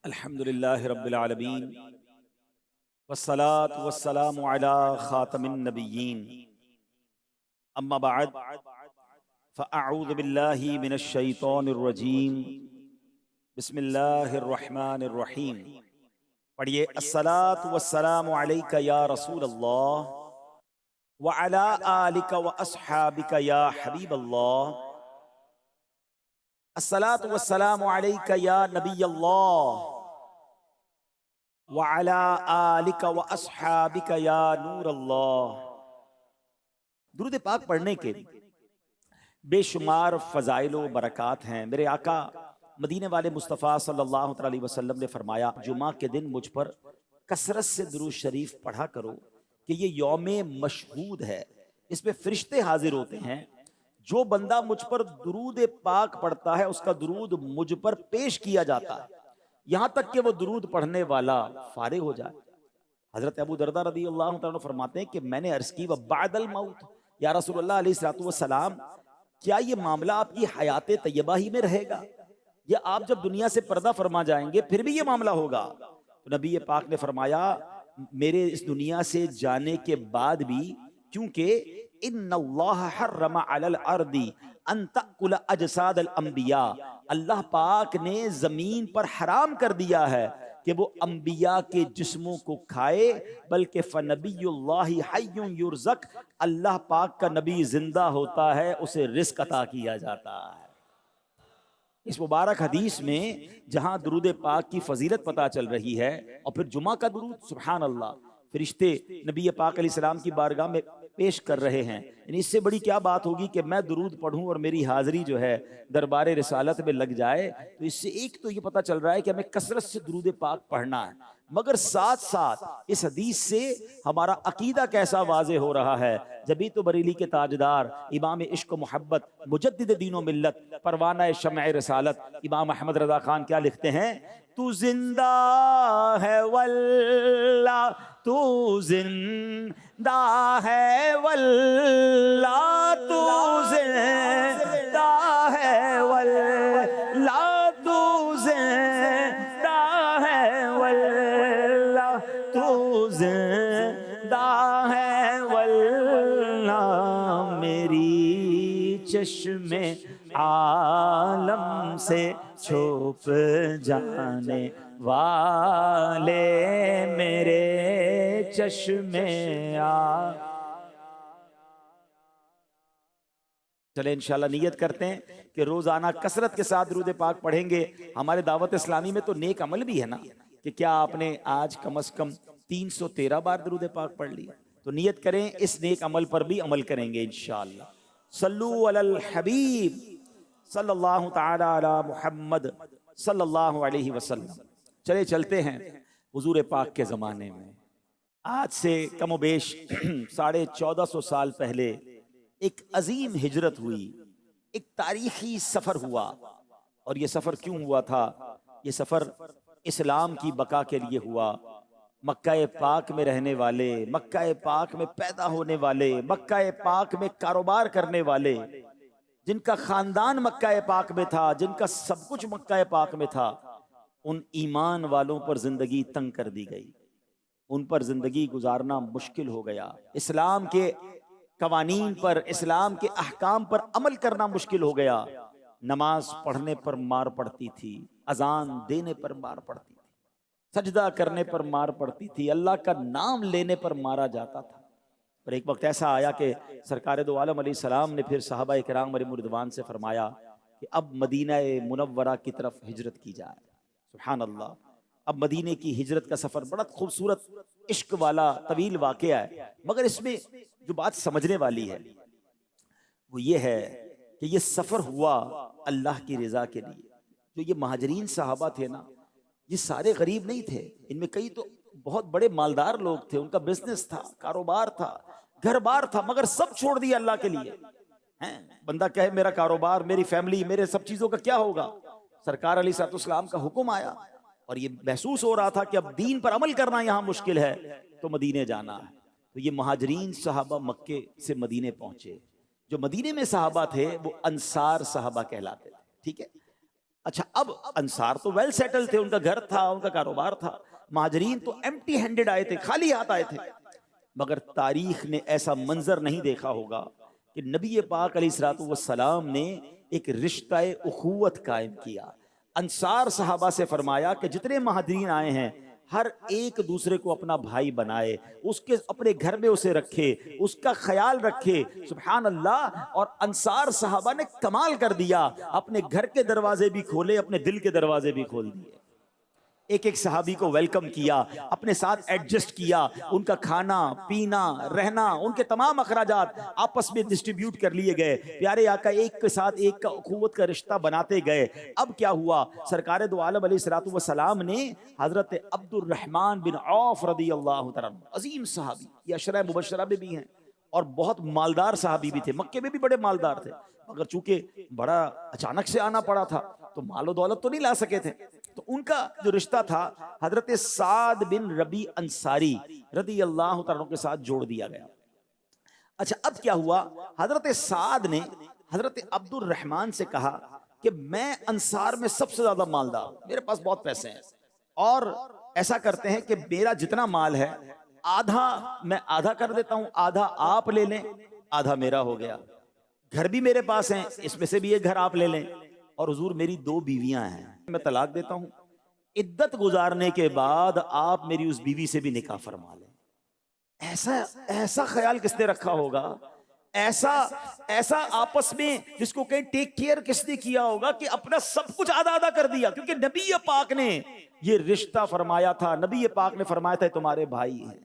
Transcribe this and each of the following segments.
الحمد للہ رب العالمین والصلاة والسلام علی خاتم النبیین اما بعد فاعوذ باللہ من الشیطان الرجیم بسم اللہ الرحمن الرحیم پڑھیے الصلاة والسلام علیک یا رسول اللہ وعلی آلک واصحابک یا حبیب اللہ الصلاة والسلام علیک یا نبی اللہ وَعَلَىٰ آلِكَ وَأَصْحَابِكَ يَا نور اللہ۔ درود پاک پڑھنے کے بے شمار فضائل و برکات ہیں۔ میرے آقا مدینے والے مصطفیٰ صلی اللہ علیہ وسلم نے فرمایا جمعہ کے دن مجھ پر کثرت سے درود شریف پڑھا کرو کہ یہ یوم مشہود ہے، اس میں فرشتے حاضر ہوتے ہیں۔ جو بندہ مجھ پر درود پاک پڑھتا ہے اس کا درود مجھ پر پیش کیا جاتا ہے یہاں تک کہ وہ درود پڑھنے والا فارغ ہو جائے۔ حضرت ابو درداء رضی اللہ عنہ فرماتے ہیں کہ میں نے عرض کی وبعد الموت، یا رسول اللہ علیہ الصلوۃ والسلام کیا یہ معاملہ آپ کی حیات طیبہ ہی میں رہے گا یا آپ جب دنیا سے پردہ فرما جائیں گے پھر بھی یہ معاملہ ہوگا؟ تو نبی پاک نے فرمایا میرے اس دنیا سے جانے کے بعد بھی، کیونکہ ان اللہ حرم علی الارض ان تأکل اجساد الانبیاء، اللہ پاک نے زمین پر حرام کر دیا ہے کہ وہ انبیاء کے جسموں کو کھائے، بلکہ فنبی اللہ حی یرزق، اللہ پاک کا نبی زندہ ہوتا ہے اسے رزق عطا کیا جاتا ہے۔ اس مبارک حدیث میں جہاں درود پاک کی فضیلت پتہ چل رہی ہے اور پھر جمعہ کا درود، سبحان اللہ، فرشتے نبی پاک علیہ السلام کی بارگاہ میں پیش کر رہے ہیں، یعنی اس سے بڑی کیا بات ہوگی کہ میں درود پڑھوں اور میری حاضری جو ہے دربار رسالت میں لگ جائے۔ تو اس سے ایک تو یہ پتہ چل رہا ہے کہ ہمیں کثرت سے درود پاک پڑھنا ہے، مگر ساتھ ساتھ اس حدیث سے ہمارا عقیدہ کیسا واضح ہو رہا ہے۔ جبھی تو بریلی کے تاجدار امام عشق و محبت مجدد دین و ملت پروانہ شمع رسالت امام احمد رضا خان کیا لکھتے ہیں؟ تو زندہ ہے واللہ، تو زندہ ہے واللہ، تو زندہ ہے واللہ، تو زندہ ہے واللہ، تو زندہ ہے واللہ، میری چشم عالم سے چھپ جانے والے میرے چشم چلے انشاءاللہ نیت کرتے ہیں کہ روزانہ کثرت کے ساتھ درود پاک پڑھیں گے۔ ہمارے دعوت اسلامی میں تو نیک عمل بھی ہے نا، کہ کیا آپ نے آج کم از کم 313 بار درود پاک پڑھ لیا؟ تو نیت کریں اس نیک عمل پر بھی عمل کریں گے انشاءاللہ۔ صلو علی الحبیب صلی اللہ تعالی علی محمد صلی اللہ علیہ وسلم۔ چلے چلتے ہیں حضور پاک کے زمانے میں، آج سے کم و بیش 1450 سال پہلے ایک عظیم ہجرت ہوئی، ایک تاریخی سفر ہوا۔ اور یہ سفر کیوں ہوا تھا؟ یہ سفر اسلام کی بقا کے لیے ہوا۔ مکہ پاک میں رہنے والے، مکہ پاک میں پیدا ہونے والے، مکہ پاک میں کاروبار کرنے والے، جن کا خاندان مکہ پاک میں تھا، جن کا سب کچھ مکہ پاک میں تھا، ان ایمان والوں پر زندگی تنگ کر دی گئی، ان پر زندگی گزارنا مشکل ہو گیا، اسلام کے قوانین پر، اسلام کے احکام پر عمل کرنا مشکل ہو گیا۔ نماز پڑھنے پر مار پڑتی تھی، اذان دینے پر مار پڑتی تھی، سجدہ کرنے پر مار پڑتی تھی، اللہ کا نام لینے پر مارا جاتا تھا۔ اور ایک وقت ایسا آیا کہ سرکار دو عالم علیہ السلام نے پھر صحابہ کرام علیہ مردوان سے فرمایا کہ اب مدینہ منورہ کی طرف ہجرت کی جائے۔ سبحان اللہ، اب مدینے کی ہجرت کا سفر بڑا خوبصورت عشق والا طویل واقعہ ہے، مگر اس میں جو بات سمجھنے والی ہے وہ یہ ہے کہ یہ سفر ہوا اللہ کی رضا کے لیے۔ جو یہ مہاجرین صحابہ تھے نا، یہ سارے غریب نہیں تھے، ان میں کئی تو بہت بڑے مالدار لوگ تھے، ان کا بزنس تھا، کاروبار تھا، گھر بار تھا، مگر سب چھوڑ دیا اللہ کے لیے۔ بندہ کہے میرا کاروبار، میری فیملی، میرے سب چیزوں کا کیا ہوگا؟ سرکار علیہ الصلوۃ والسلام کا حکم آیا اور یہ محسوس ہو رہا تھا کہ اب دین پر عمل کرنا یہاں مشکل ہے، تو مدینے جانا ہے۔ تو یہ مہاجرین صحابہ مکے سے مدینے پہنچے۔ جو مدینے میں صحابہ تھے وہ انصار صحابہ کہلاتے تھے، ٹھیک ہے؟ اچھا اب انصار تو ویل سیٹل تھے، ان کا گھر تھا، ان کا کاروبار تھا، مہاجرین تو ایمٹی ہینڈڈ آئے تھے، خالی ہاتھ آئے تھے. مگر تاریخ نے ایسا منظر نہیں دیکھا ہوگا کہ نبی پاک علیہ الصلوۃ والسلام نے ایک رشتہ اخوت قائم کیا. انصار صحابہ سے فرمایا کہ جتنے مہاجرین آئے ہیں ہر ایک دوسرے کو اپنا بھائی بنائے، اس کے اپنے گھر میں اسے رکھے، اس کا خیال رکھے. سبحان اللہ. اور انصار صحابہ نے کمال کر دیا، اپنے گھر کے دروازے بھی کھولے، اپنے دل کے دروازے بھی کھول دیے. ایک ایک صحابی کو ویلکم کیا، اپنے ساتھ ایڈجسٹ کیا، ان کا کھانا پینا رہنا، ان کے تمام اخراجات آپس میں ڈسٹریبیوٹ کر لیے گئے. پیارے آقا ایک کے ساتھ ایک کا اخوت کا رشتہ بناتے گئے. اب کیا ہوا؟ سرکار دو عالم علیہ الصلوۃ والسلام نے حضرت عبد الرحمن بن عوف رضی اللہ تعالیٰ عنہ، عظیم صحابی، یہ عشرہ مبشرہ میں بھی ہیں اور بہت مالدار صحابی بھی تھے، مکے میں بھی بڑے مالدار تھے، مگر چونکہ بڑا اچانک سے آنا پڑا تھا تو مال و دولت تو نہیں لا سکے تھے. تو ان کا جو رشتہ تھا حضرت سعد بن ربیع انصاری رضی اللہ تعالیٰ کے ساتھ جوڑ دیا گیا. اچھا اب کیا ہوا؟ حضرت سعد نے حضرت عبد الرحمن سے کہا کہ میں انصار میں سب سے زیادہ مالدار ہوں، میرے پاس بہت پیسے ہیں، اور ایسا کرتے ہیں کہ میرا جتنا مال ہے آدھا میں آدھا کر دیتا ہوں، آدھا آپ لے لیں، آدھا میرا ہو گیا. گھر بھی میرے پاس ہیں، اس میں سے بھی ایک گھر آپ لے لیں، اور حضور میری 2 بیویاں ہیں، میں طلاق دیتا ہوں، عدت گزارنے کے بعد آپ میری اس بیوی سے بھی نکاح فرما لیں. ایسا خیال کس نے رکھا ہوگا؟ ایسا آپس میں جس کو کہیں ٹیک کیئر کس نے کیا ہوگا کہ اپنا سب کچھ آدھا آدھا کر دیا. کیونکہ نبی پاک نے یہ رشتہ فرمایا تھا، نبی پاک نے فرمایا تھا تمہارے بھائی ہیں.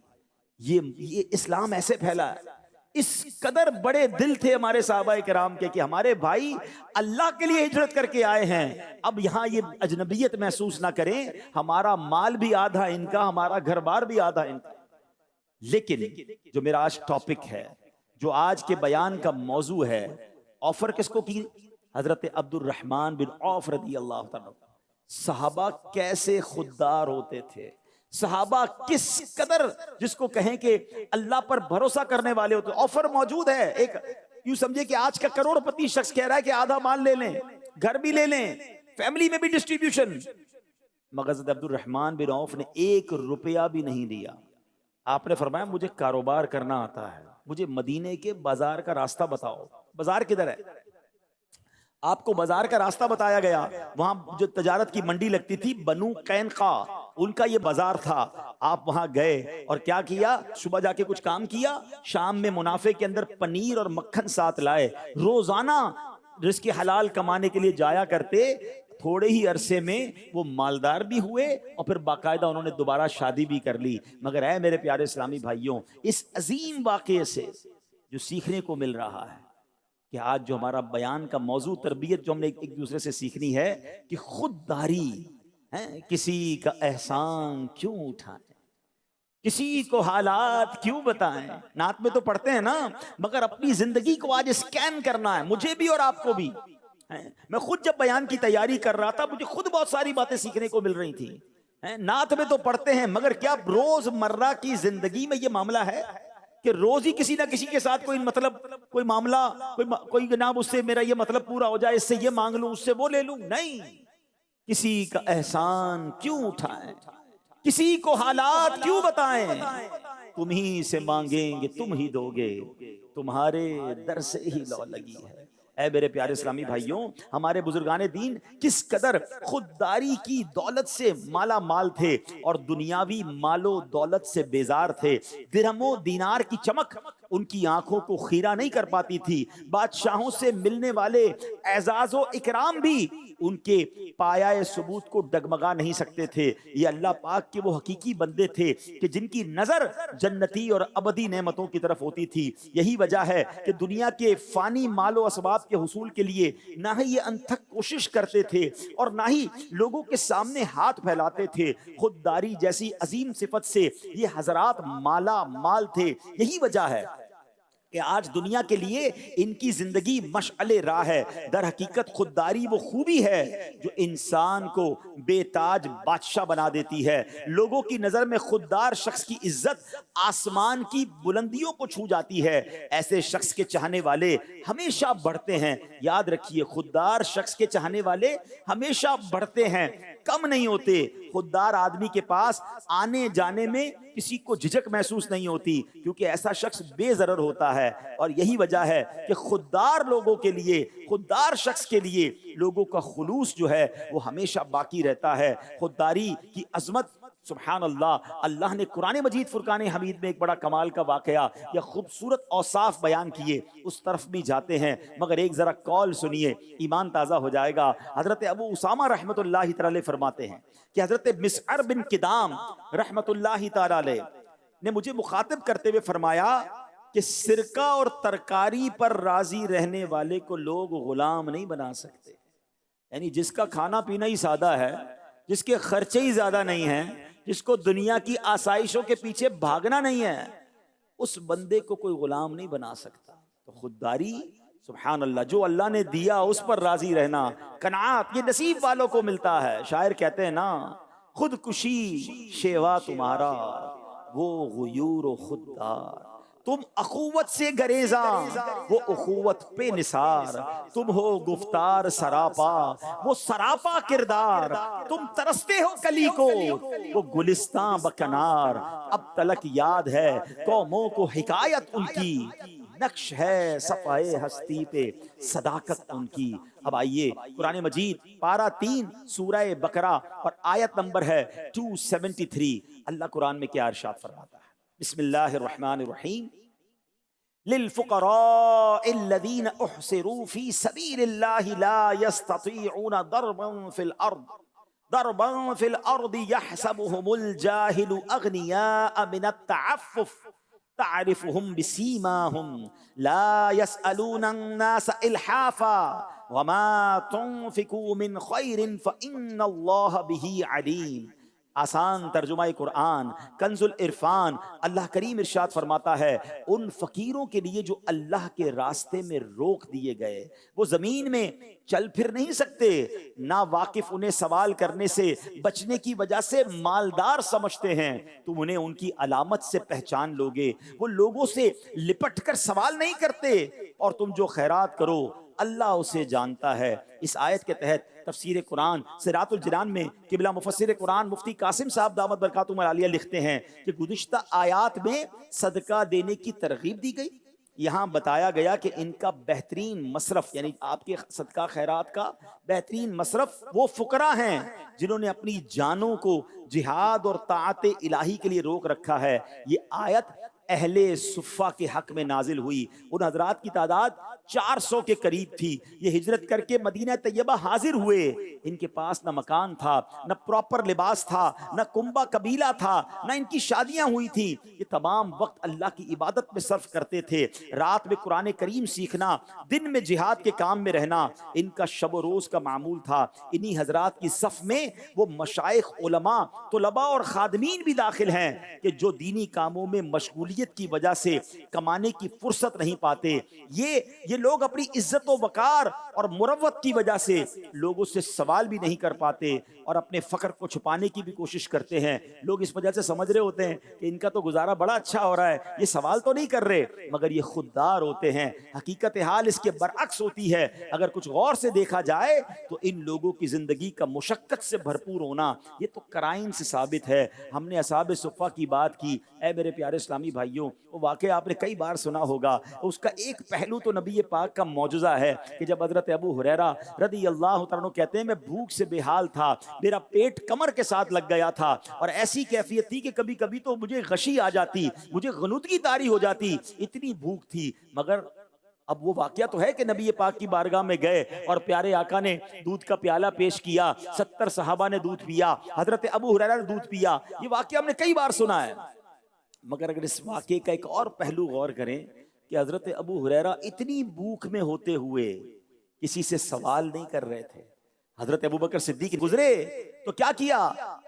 یہ اسلام ایسے پھیلا ہے. اس قدر بڑے دل تھے ہمارے صحابہ کرام کے کہ ہمارے بھائی اللہ کے لیے ہجرت کر کے آئے ہیں، اب یہاں یہ اجنبیت محسوس نہ کریں، ہمارا مال بھی آدھا ان کا، ہمارا گھر بار بھی آدھا ان کا. لیکن جو میرا آج ٹاپک ہے، جو آج کے بیان کا موضوع ہے، آفر کس کو کی؟ حضرت عبد الرحمن بن عوف رضی اللہ تعالیٰ. صحابہ کیسے خوددار ہوتے تھے، صحابہ کس قدر جس کو کہیں کہ اللہ پر بھروسہ کرنے والے ہوتے. آفر موجود ہے، ایک یوں سمجھے کہ آج کا کروڑ پتی شخص کہہ رہا ہے کہ آدھا مال لے لیں، گھر بھی لے لیں، فیملی میں بھی ڈسٹریبیوشن. مگر حضرت عبد الرحمن بن عوف نے 1 روپیہ بھی نہیں دیا. آپ نے فرمایا مجھے کاروبار کرنا آتا ہے، مجھے مدینے کے بازار کا راستہ بتاؤ. بازار کدھر ہے؟ آپ کو بازار کا راستہ بتایا گیا. وہاں جو تجارت کی منڈی لگتی تھی بنو قینقاع، ان کا یہ بازار تھا. آپ وہاں گئے اور کیا کیا؟ صبح جا کے کچھ کام کیا، شام میں منافع کے اندر پنیر اور مکھن ساتھ لائے. روزانہ رزق حلال کمانے کے لیے جایا کرتے. تھوڑے ہی عرصے میں وہ مالدار بھی ہوئے اور پھر باقاعدہ انہوں نے دوبارہ شادی بھی کر لی. مگر اے میرے پیارے اسلامی بھائیوں، اس عظیم واقعے سے جو سیکھنے کو مل رہا ہے کہ آج جو ہمارا بیان کا موضوع تربیت جو ہم نے ایک دوسرے سے سیکھنی ہے کہ خودداری ہے، کسی کا احسان کیوں اٹھائیں، کسی کو حالات کیوں بتائیں. نعت میں تو پڑھتے ہیں نا، مگر اپنی زندگی کو آج اسکین کرنا ہے، مجھے بھی اور آپ کو بھی. میں خود جب بیان کی تیاری کر رہا تھا مجھے خود بہت ساری باتیں سیکھنے کو مل رہی تھی. نعت میں تو پڑھتے ہیں مگر کیا روز مرہ کی زندگی میں یہ معاملہ ہے کہ روز ہی کسی نہ کسی کے ساتھ کوئی مطلب کوئی معاملہ کوئی جناب اس سے میرا یہ مطلب پورا ہو جائے، اس سے یہ مانگ لوں، اس سے وہ لے لوں. نہیں، کسی کا احسان کیوں اٹھائیں، کسی کو حالات کیوں بتائیں. تم ہی سے مانگیں گے تم ہی دو گے، تمہارے در سے ہی لو لگی ہے. اے میرے پیارے اسلامی بھائیوں، ہمارے بزرگان دین کس قدر خودداری کی دولت سے مالا مال تھے اور دنیاوی مال و دولت سے بیزار تھے. درہم و دینار کی چمک ان کی آنکھوں کو خیرہ نہیں کر پاتی تھی. بادشاہوں سے ملنے والے اعزاز و اکرام بھی ان کے پایہ ثبوت کو ڈگمگا نہیں سکتے تھے. یہ اللہ پاک کے وہ حقیقی بندے تھے کہ جن کی نظر جنتی اور ابدی نعمتوں کی طرف ہوتی تھی. یہی وجہ ہے کہ دنیا کے فانی مال و اسباب کے حصول کے لیے نہ ہی یہ انتھک کوشش کرتے تھے اور نہ ہی لوگوں کے سامنے ہاتھ پھیلاتے تھے. خودداری جیسی عظیم صفت سے یہ حضرات مالا مال تھے. یہی وجہ ہے کہ آج دنیا کے لیے ان کی زندگی مشعل راہ ہے. در حقیقت خودداری وہ خوبی ہے جو انسان کو بے تاج بادشاہ بنا دیتی ہے. لوگوں کی نظر میں خوددار شخص کی عزت آسمان کی بلندیوں کو چھو جاتی ہے. ایسے شخص کے چاہنے والے ہمیشہ بڑھتے ہیں. یاد رکھیے، خوددار شخص کے چاہنے والے ہمیشہ بڑھتے ہیں، کم نہیں ہوتے. خوددار آدمی کے پاس آنے جانے میں کسی کو جھجک محسوس نہیں ہوتی، کیونکہ ایسا شخص بے ضرر ہوتا ہے. اور یہی وجہ ہے کہ خوددار لوگوں کے لیے، خوددار شخص کے لیے لوگوں کا خلوص جو ہے وہ ہمیشہ باقی رہتا ہے. خودداری کی عظمت سبحان اللہ، اللہ نے قرآن مجید فرقان حمید میں ایک بڑا کمال کا واقعہ یا خوبصورت اوصاف بیان کیے، اس طرف بھی جاتے ہیں، مگر ایک ذرا کال سنیے، ایمان تازہ ہو جائے گا. حضرت ابو اسامہ رحمۃ اللہ تعالی فرماتے ہیں کہ حضرت مسعر بن کدام رحمۃ اللہ تعالی نے مجھے مخاطب کرتے ہوئے فرمایا کہ سرکہ اور ترکاری پر راضی رہنے والے کو لوگ غلام نہیں بنا سکتے. یعنی جس کا کھانا پینا ہی سادہ ہے، جس کے خرچے ہی زیادہ نہیں ہیں، جس کو دنیا کی آسائشوں کے پیچھے بھاگنا نہیں ہے، اس بندے کو کوئی غلام نہیں بنا سکتا. تو خودداری سبحان اللہ، جو اللہ نے دیا اس پر راضی رہنا، قناعت، یہ نصیب والوں کو ملتا ہے. شاعر کہتے ہیں نا، خودکشی شیوا تمہارا وہ غیور و خوددار. تم اخوت سے گریزاں وہ اخوت پہ نثار. تم ہو گفتار سراپا وہ سراپا کردار. تم ترستے ہو کلی کو وہ گلستاں بکنار. اب تلک یاد ہے قوموں کو حکایت ان کی، نقش ہے صفحہ ہستی پہ صداقت ان کی. اب آئیے قرآن مجید پارہ 3 سورہ بقرہ اور آیت نمبر ہے 273. اللہ قرآن میں کیا ارشاد فرماتا ہے؟ بسم اللہ الرحمن الرحیم. للفقراء الذين احصروا في سبيل الله لا يستطيعون ضربا في الارض يحسبهم الجاهل اغنياء من التعفف تعرفهم بسيماهم لا يسألون الناس الحافا وما تنفقوا من خير فإن الله به عليم. آسان ترجمہ قرآن کنز العرفان. اللہ کریم ارشاد فرماتا ہے ان فقیروں کے لیے جو اللہ کے راستے میں روک دیے گئے، وہ زمین میں چل پھر نہیں سکتے، نا واقف انہیں سوال کرنے سے بچنے کی وجہ سے مالدار سمجھتے ہیں، تم انہیں ان کی علامت سے پہچان لوگے. وہ لوگوں سے لپٹ کر سوال نہیں کرتے، اور تم جو خیرات کرو اللہ اسے جانتا ہے. اس آیت کے تحت تفسیر قرآن صراط الجنان میں قبلہ مفسر قرآن مفتی قاسم صاحب دامت برکاتہم العالیہ لکھتے ہیں کہ گزشتہ آیات میں صدقہ دینے کی ترغیب دی گئی. یہاں بتایا گیا کہ ان کا بہترین مصرف، یعنی آپ کے صدقہ خیرات کا بہترین مصرف وہ فقراء ہیں جنہوں نے اپنی جانوں کو جہاد اور طاعت الہی کے لیے روک رکھا ہے. یہ آیت اہل صفہ کے حق میں نازل ہوئی. ان حضرات کی تعداد 400 کے قریب تھی. یہ ہجرت کر کے مدینہ طیبہ حاضر ہوئے. ان کے پاس نہ مکان تھا، نہ پراپر لباس تھا، نہ کنبہ قبیلہ تھا، نہ ان کی شادیاں ہوئی تھی. یہ تمام وقت اللہ کی عبادت میں صرف کرتے تھے. رات میں قرآن کریم سیکھنا، دن میں جہاد کے کام میں رہنا ان کا شب و روز کا معمول تھا. انہی حضرات کی صف میں وہ مشائخ، علماء، طلباء اور خادمین بھی داخل ہیں کہ جو دینی کاموں میں مشغولیت کی وجہ سے کمانے کی فرصت نہیں پاتے. یہ لوگ اپنی عزت و وقار اور مروت کی وجہ سے لوگوں سے سوال بھی نہیں کر پاتے اور اپنے فقر کو چھپانے کی بھی کوشش کرتے ہیں. لوگ اس وجہ سے سمجھ رہے ہوتے ہیں کہ ان کا تو گزارا بڑا اچھا ہو رہا ہے، یہ سوال تو نہیں کر رہے، مگر یہ خوددار ہوتے ہیں. حقیقت حال اس کے برعکس ہوتی ہے. اگر کچھ غور سے دیکھا جائے تو ان لوگوں کی زندگی کا مشقت سے بھرپور ہونا یہ تو قرائن سے ثابت ہے. ہم نے اصحاب صفہ کی بات کی. اے میرے پیارے اسلامی بھائیوں، وہ واقعہ آپ نے کئی بار سنا ہوگا. اس کا ایک پہلو تو نبی پاک کا معجزہ ہے کہ جب حضرت ابو ہریرہ رضی اللہ تعالیٰ عنہ کہتے ہیں میں بھوک سے بے حال تھا، میرا پیٹ کمر کے ساتھ لگ گیا تھا اور ایسی کیفیت تھی کہ کبھی کبھی تو مجھے غشی آ جاتی، مجھے غنودگی طاری ہو جاتی، اتنی بھوک تھی. مگر اب وہ واقعہ تو ہے کہ نبی پاک کی بارگاہ میں گئے اور پیارے آقا نے دودھ کا پیالہ پیش کیا، 70 صحابہ نے دودھ پیا، حضرت ابو ہریرہ نے دودھ پیا. یہ واقعہ ہم نے کئی بار سنا ہے. مگر اگر اس واقعے کا ایک اور پہلو غور کریں کہ حضرت ابو ہریرہ اتنی بھوک میں ہوتے ہوئے کسی سے سوال نہیں کر رہے تھے. حضرت ابو بکر صدیق گزرے تو کیا کیا؟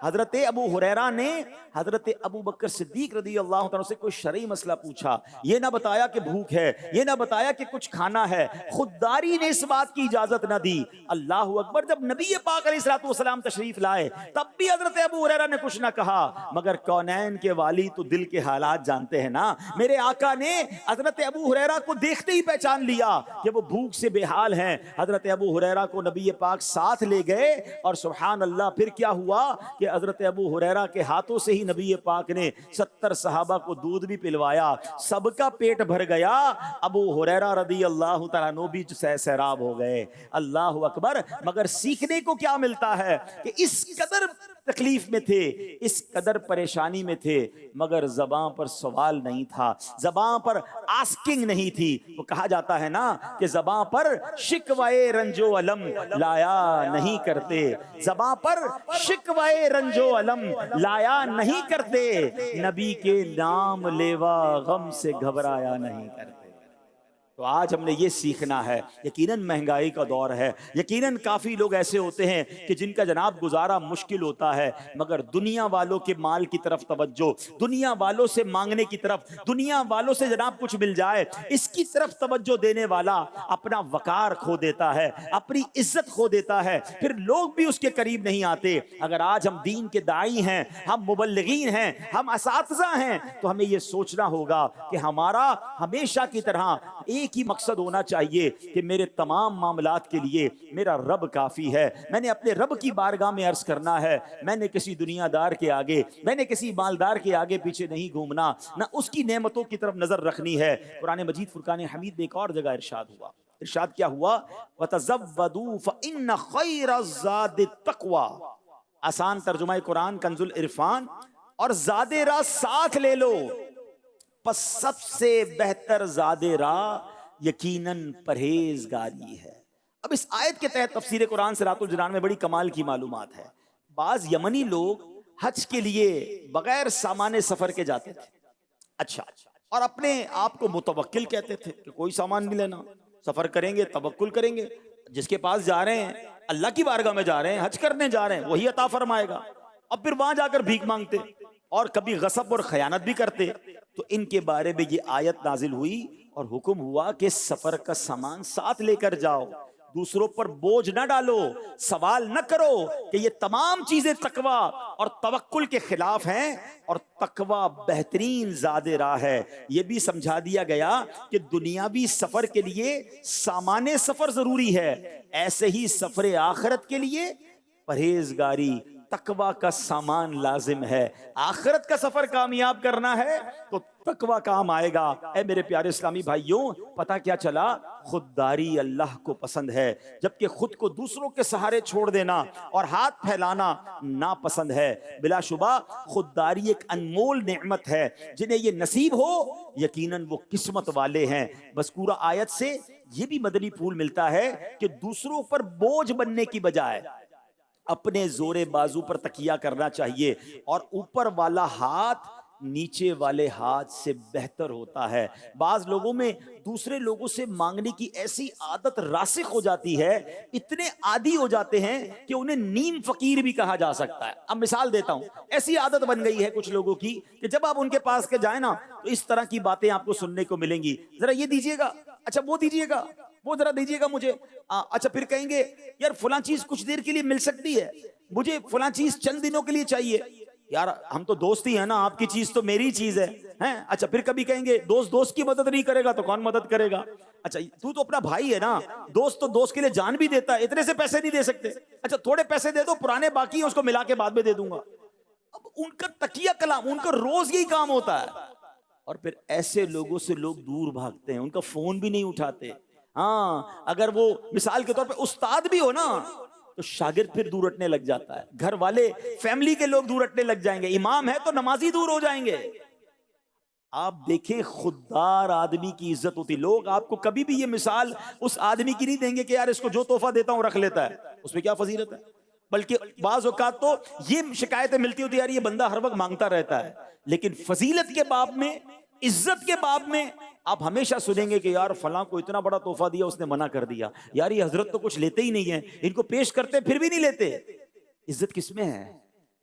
حضرت ابو ہریرہ نے حضرت ابو بکر صدیق رضی اللہ عنہ سے کوئی شرعی مسئلہ پوچھا، یہ نہ بتایا کہ بھوک ہے، یہ نہ بتایا کہ کچھ کھانا ہے، خودداری نے اس بات کی اجازت نہ دی۔ اللہ اکبر، جب نبی پاک علیہ الصلوۃ والسلام تشریف لائے تب بھی حضرت ابو ہریرہ نے کچھ نہ کہا، مگر کونین کے والی تو دل کے حالات جانتے ہیں نا۔ میرے آقا نے حضرت ابو ہریرہ کو دیکھتے ہی پہچان لیا کہ وہ بھوک سے بے حال ہیں۔ حضرت ابو ہریرہ کو نبی پاک ساتھ لے گئے، اور سبحان اللہ پھر کیا ہوا کہ حضرت ابو ہریرہ کے ہاتھوں سے ہی نبی پاک نے 70 صحابہ کو دودھ بھی پلوایا، سب کا پیٹ بھر گیا۔ ابو ہریرہ رضی اللہ تعالیٰ عنہ بھی سیراب ہو گئے۔ اللہ اکبر، مگر سیکھنے کو کیا ملتا ہے کہ اس قدر تکلیف میں تھے، اس قدر پریشانی میں تھے، مگر زبان پر سوال نہیں تھا، زبان پر آسکنگ نہیں تھی۔ وہ کہا جاتا ہے نا کہ زبان پر شکوائے رنج و علم لایا نہیں کرتے، زبان پر شکوائے رنج و علم لایا نہیں کرتے، نبی کے نام لیوا غم سے گھبرایا نہیں کرتے۔ تو آج ہم نے یہ سیکھنا ہے۔ یقیناً مہنگائی کا دور ہے، یقیناً کافی لوگ ایسے ہوتے ہیں کہ جن کا جناب گزارا مشکل ہوتا ہے، مگر دنیا والوں کے مال کی طرف توجہ، دنیا والوں سے مانگنے کی طرف، دنیا والوں سے جناب کچھ مل جائے اس کی طرف توجہ دینے والا اپنا وقار کھو دیتا ہے، اپنی عزت کھو دیتا ہے، پھر لوگ بھی اس کے قریب نہیں آتے۔ اگر آج ہم دین کے داعی ہیں، ہم مبلغین ہیں، ہم اساتذہ ہیں، تو ہمیں یہ سوچنا ہوگا کہ ہمارا ہمیشہ کی طرح ایک ہی مقصد ہونا چاہیے کہ میرے تمام معاملات کے لیے میرا رب کافی ہے۔ میں نے اپنے رب کی بارگاہ میں عرض کرنا ہے، میں نے کسی دنیا دار کے آگے، میں نے کسی مالدار کے آگے پیچھے نہیں گھومنا، نہ اس کی نعمتوں کی طرف نظر رکھنی ہے۔ قرآن مجید فرقان حمید میں ایک اور جگہ ارشاد ہوا، ارشاد کیا ہوا؟ وَتَزَوَّدُوا فَإِنَّ خَيْرَ الزَّادِ التَّقْوَىٰ۔ آسان ترجمہ قرآن کنز العرفان، اور زاد راہ ساتھ لے لو، پس سب سے بہتر زاد راہ یقیناً پرہیزگاری ہے۔ اب اس آیت کے تحت تفسیر قرآن صراط الجنان میں بڑی کمال کی معلومات ہے۔ بعض یمنی لوگ حج کے لیے بغیر سامان سفر کے جاتے تھے، اچھا، اور اپنے آپ کو متوکل کہتے تھے کہ کوئی سامان نہیں لینا، سفر کریں گے، توکل کریں گے، جس کے پاس جا رہے ہیں اللہ کی بارگاہ میں جا رہے ہیں، حج کرنے جا رہے ہیں، وہی عطا فرمائے گا۔ اب پھر وہاں جا کر بھیک مانگتے اور کبھی غصب اور خیانت بھی کرتے۔ تو ان کے بارے میں یہ آیت نازل ہوئی اور حکم ہوا کہ سفر کا سامان ساتھ لے کر جاؤ، دوسروں پر بوجھ نہ ڈالو، سوال نہ کرو کہ یہ تمام چیزیں تقوی اور توکل کے خلاف ہیں، اور تقوی بہترین زاد راہ ہے۔ یہ بھی سمجھا دیا گیا کہ دنیاوی سفر کے لیے سامان سفر ضروری ہے، ایسے ہی سفر آخرت کے لیے پرہیزگاری، تقوی کا سامان لازم ہے۔ آخرت کا سفر کامیاب کرنا ہے تو تقوی کام آئے گا۔ اے میرے پیارے اسلامی بھائیوں، پتہ کیا چلا؟ خودداری اللہ کو پسند ہے، جبکہ خود کو دوسروں کے سہارے چھوڑ دینا اور ہاتھ پھیلانا ناپسند ہے۔ بلا شبہ خودداری ایک انمول نعمت ہے، جنہیں یہ نصیب ہو یقیناً وہ قسمت والے ہیں۔ مذکورہ آیت سے یہ بھی مدنی پھول ملتا ہے کہ دوسروں پر بوجھ بننے کی بجائے اپنے زور بازو پر تکیہ کرنا چاہیے، اور اوپر والا ہاتھ نیچے والے ہاتھ سے بہتر ہوتا ہے۔ بعض لوگوں میں دوسرے لوگوں سے مانگنے کی ایسی عادت راسخ ہو جاتی ہے، اتنے عادی ہو جاتے ہیں کہ انہیں نیم فقیر بھی کہا جا سکتا ہے۔ اب مثال دیتا ہوں، ایسی عادت بن گئی ہے کچھ لوگوں کی کہ جب آپ ان کے پاس کے جائیں نا تو اس طرح کی باتیں آپ کو سننے کو ملیں گی، ذرا یہ دیجئے گا، اچھا وہ دیجئے گا، وہ ذرا دیجئے گا مجھے، اچھا پھر کہیں گے یار فلاں چیز کچھ دیر کے لیے مل سکتی ہے، مجھے فلاں چیز چند دنوں کے لیے چاہیے۔ یار ہم تو دوست ہی ہیں نا، آپ کی چیز تو میری چیز ہے۔ اچھا پھر کبھی کہیں گے دوست دوست کی مدد نہیں کرے گا تو کون مدد کرے گا؟ اچھا تو اپنا بھائی ہے نا، دوست تو دوست کے لیے جان بھی دیتا ہے، اتنے سے پیسے نہیں دے سکتے، اچھا تھوڑے پیسے دے دو، پرانے باقی ہیں اس کو ملا کے بعد میں دے دوں گا۔ اب ان کا تکیہ کلام، ان کا روز یہی کام ہوتا ہے، اور پھر ایسے لوگوں سے لوگ دور بھاگتے ہیں، ان کا فون بھی نہیں اٹھاتے۔ ہاں اگر وہ مثال کے طور پہ استاد بھی ہو نا تو شاگرد پھر دور ہٹنے لگ جاتا ہے، گھر والے فیملی کے لوگ دور ہٹنے لگ جائیں گے، امام ہے تو نمازی دور ہو جائیں گے۔ آپ دیکھیں خوددار آدمی کی عزت ہوتی، لوگ آپ کو کبھی بھی یہ مثال اس آدمی کی نہیں دیں گے کہ یار اس کو جو تحفہ دیتا ہوں رکھ لیتا ہے، اس میں کیا فضیلت ہے، بلکہ بعض اوقات تو یہ شکایتیں ملتی ہوتی یار یہ بندہ ہر وقت مانگتا رہتا ہے، لیکن فضیلت کے باب میں، عزت کے باب میں آپ ہمیشہ سنیں گے کہ یار فلاں کو اتنا بڑا تحفہ دیا اس نے منع کر دیا، یار یہ حضرت تو کچھ لیتے ہی نہیں ہیں، ان کو پیش کرتے پھر بھی نہیں لیتے۔ عزت کس میں ہے؟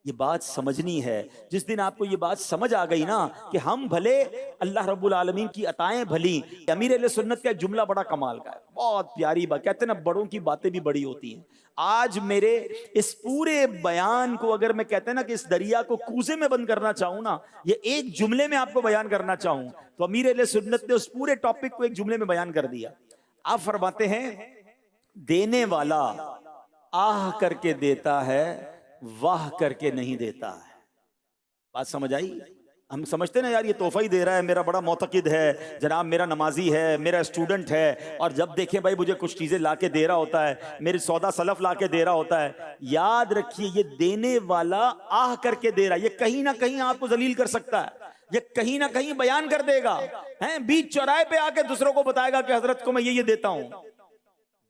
یہ بات سمجھنی ہے. جس دن آپ کو یہ بات سمجھ آ گئی نا کہ ہم بھلے اللہ رب العالمین کی عطائیں بھلی. امیر اہل سنت کا جملہ بڑا کمال کا ہے, بہت پیاری بات. کہتے ہیں نا بڑوں کی باتیں بھی بڑی ہوتی ہیں. آج میرے اس پورے بیان کو اگر میں کہتے ہیں نا کہ اس دریا کو کوزے میں بند کرنا چاہوں نا, یہ ایک جملے میں آپ کو بیان کرنا چاہوں, تو امیر اہل سنت نے اس پورے ٹاپک کو ایک جملے میں بیان کر دیا. آپ فرماتے ہیں دینے والا آہ کر کے دیتا ہے, واہ کر کے نہیں دیتا ہے. بات سمجھ آئی؟ ہم سمجھتے نا یار یہ تحفہ ہی دے رہا ہے, میرا بڑا معتقد ہے جناب, میرا نمازی ہے, میرا اسٹوڈنٹ ہے, اور جب دیکھیں بھائی مجھے کچھ چیزیں لا کے دے رہا ہوتا ہے, میری سودا سلف لا کے دے رہا ہوتا ہے. یاد رکھیے یہ دینے والا آہ کر کے دے رہا ہے. یہ کہیں نہ کہیں آپ کو ذلیل کر سکتا ہے, یہ کہیں نہ کہیں بیان کر دے گا, بیچ چوراہے پہ آ کے دوسروں کو بتائے گا کہ حضرت کو میں یہ دیتا ہوں.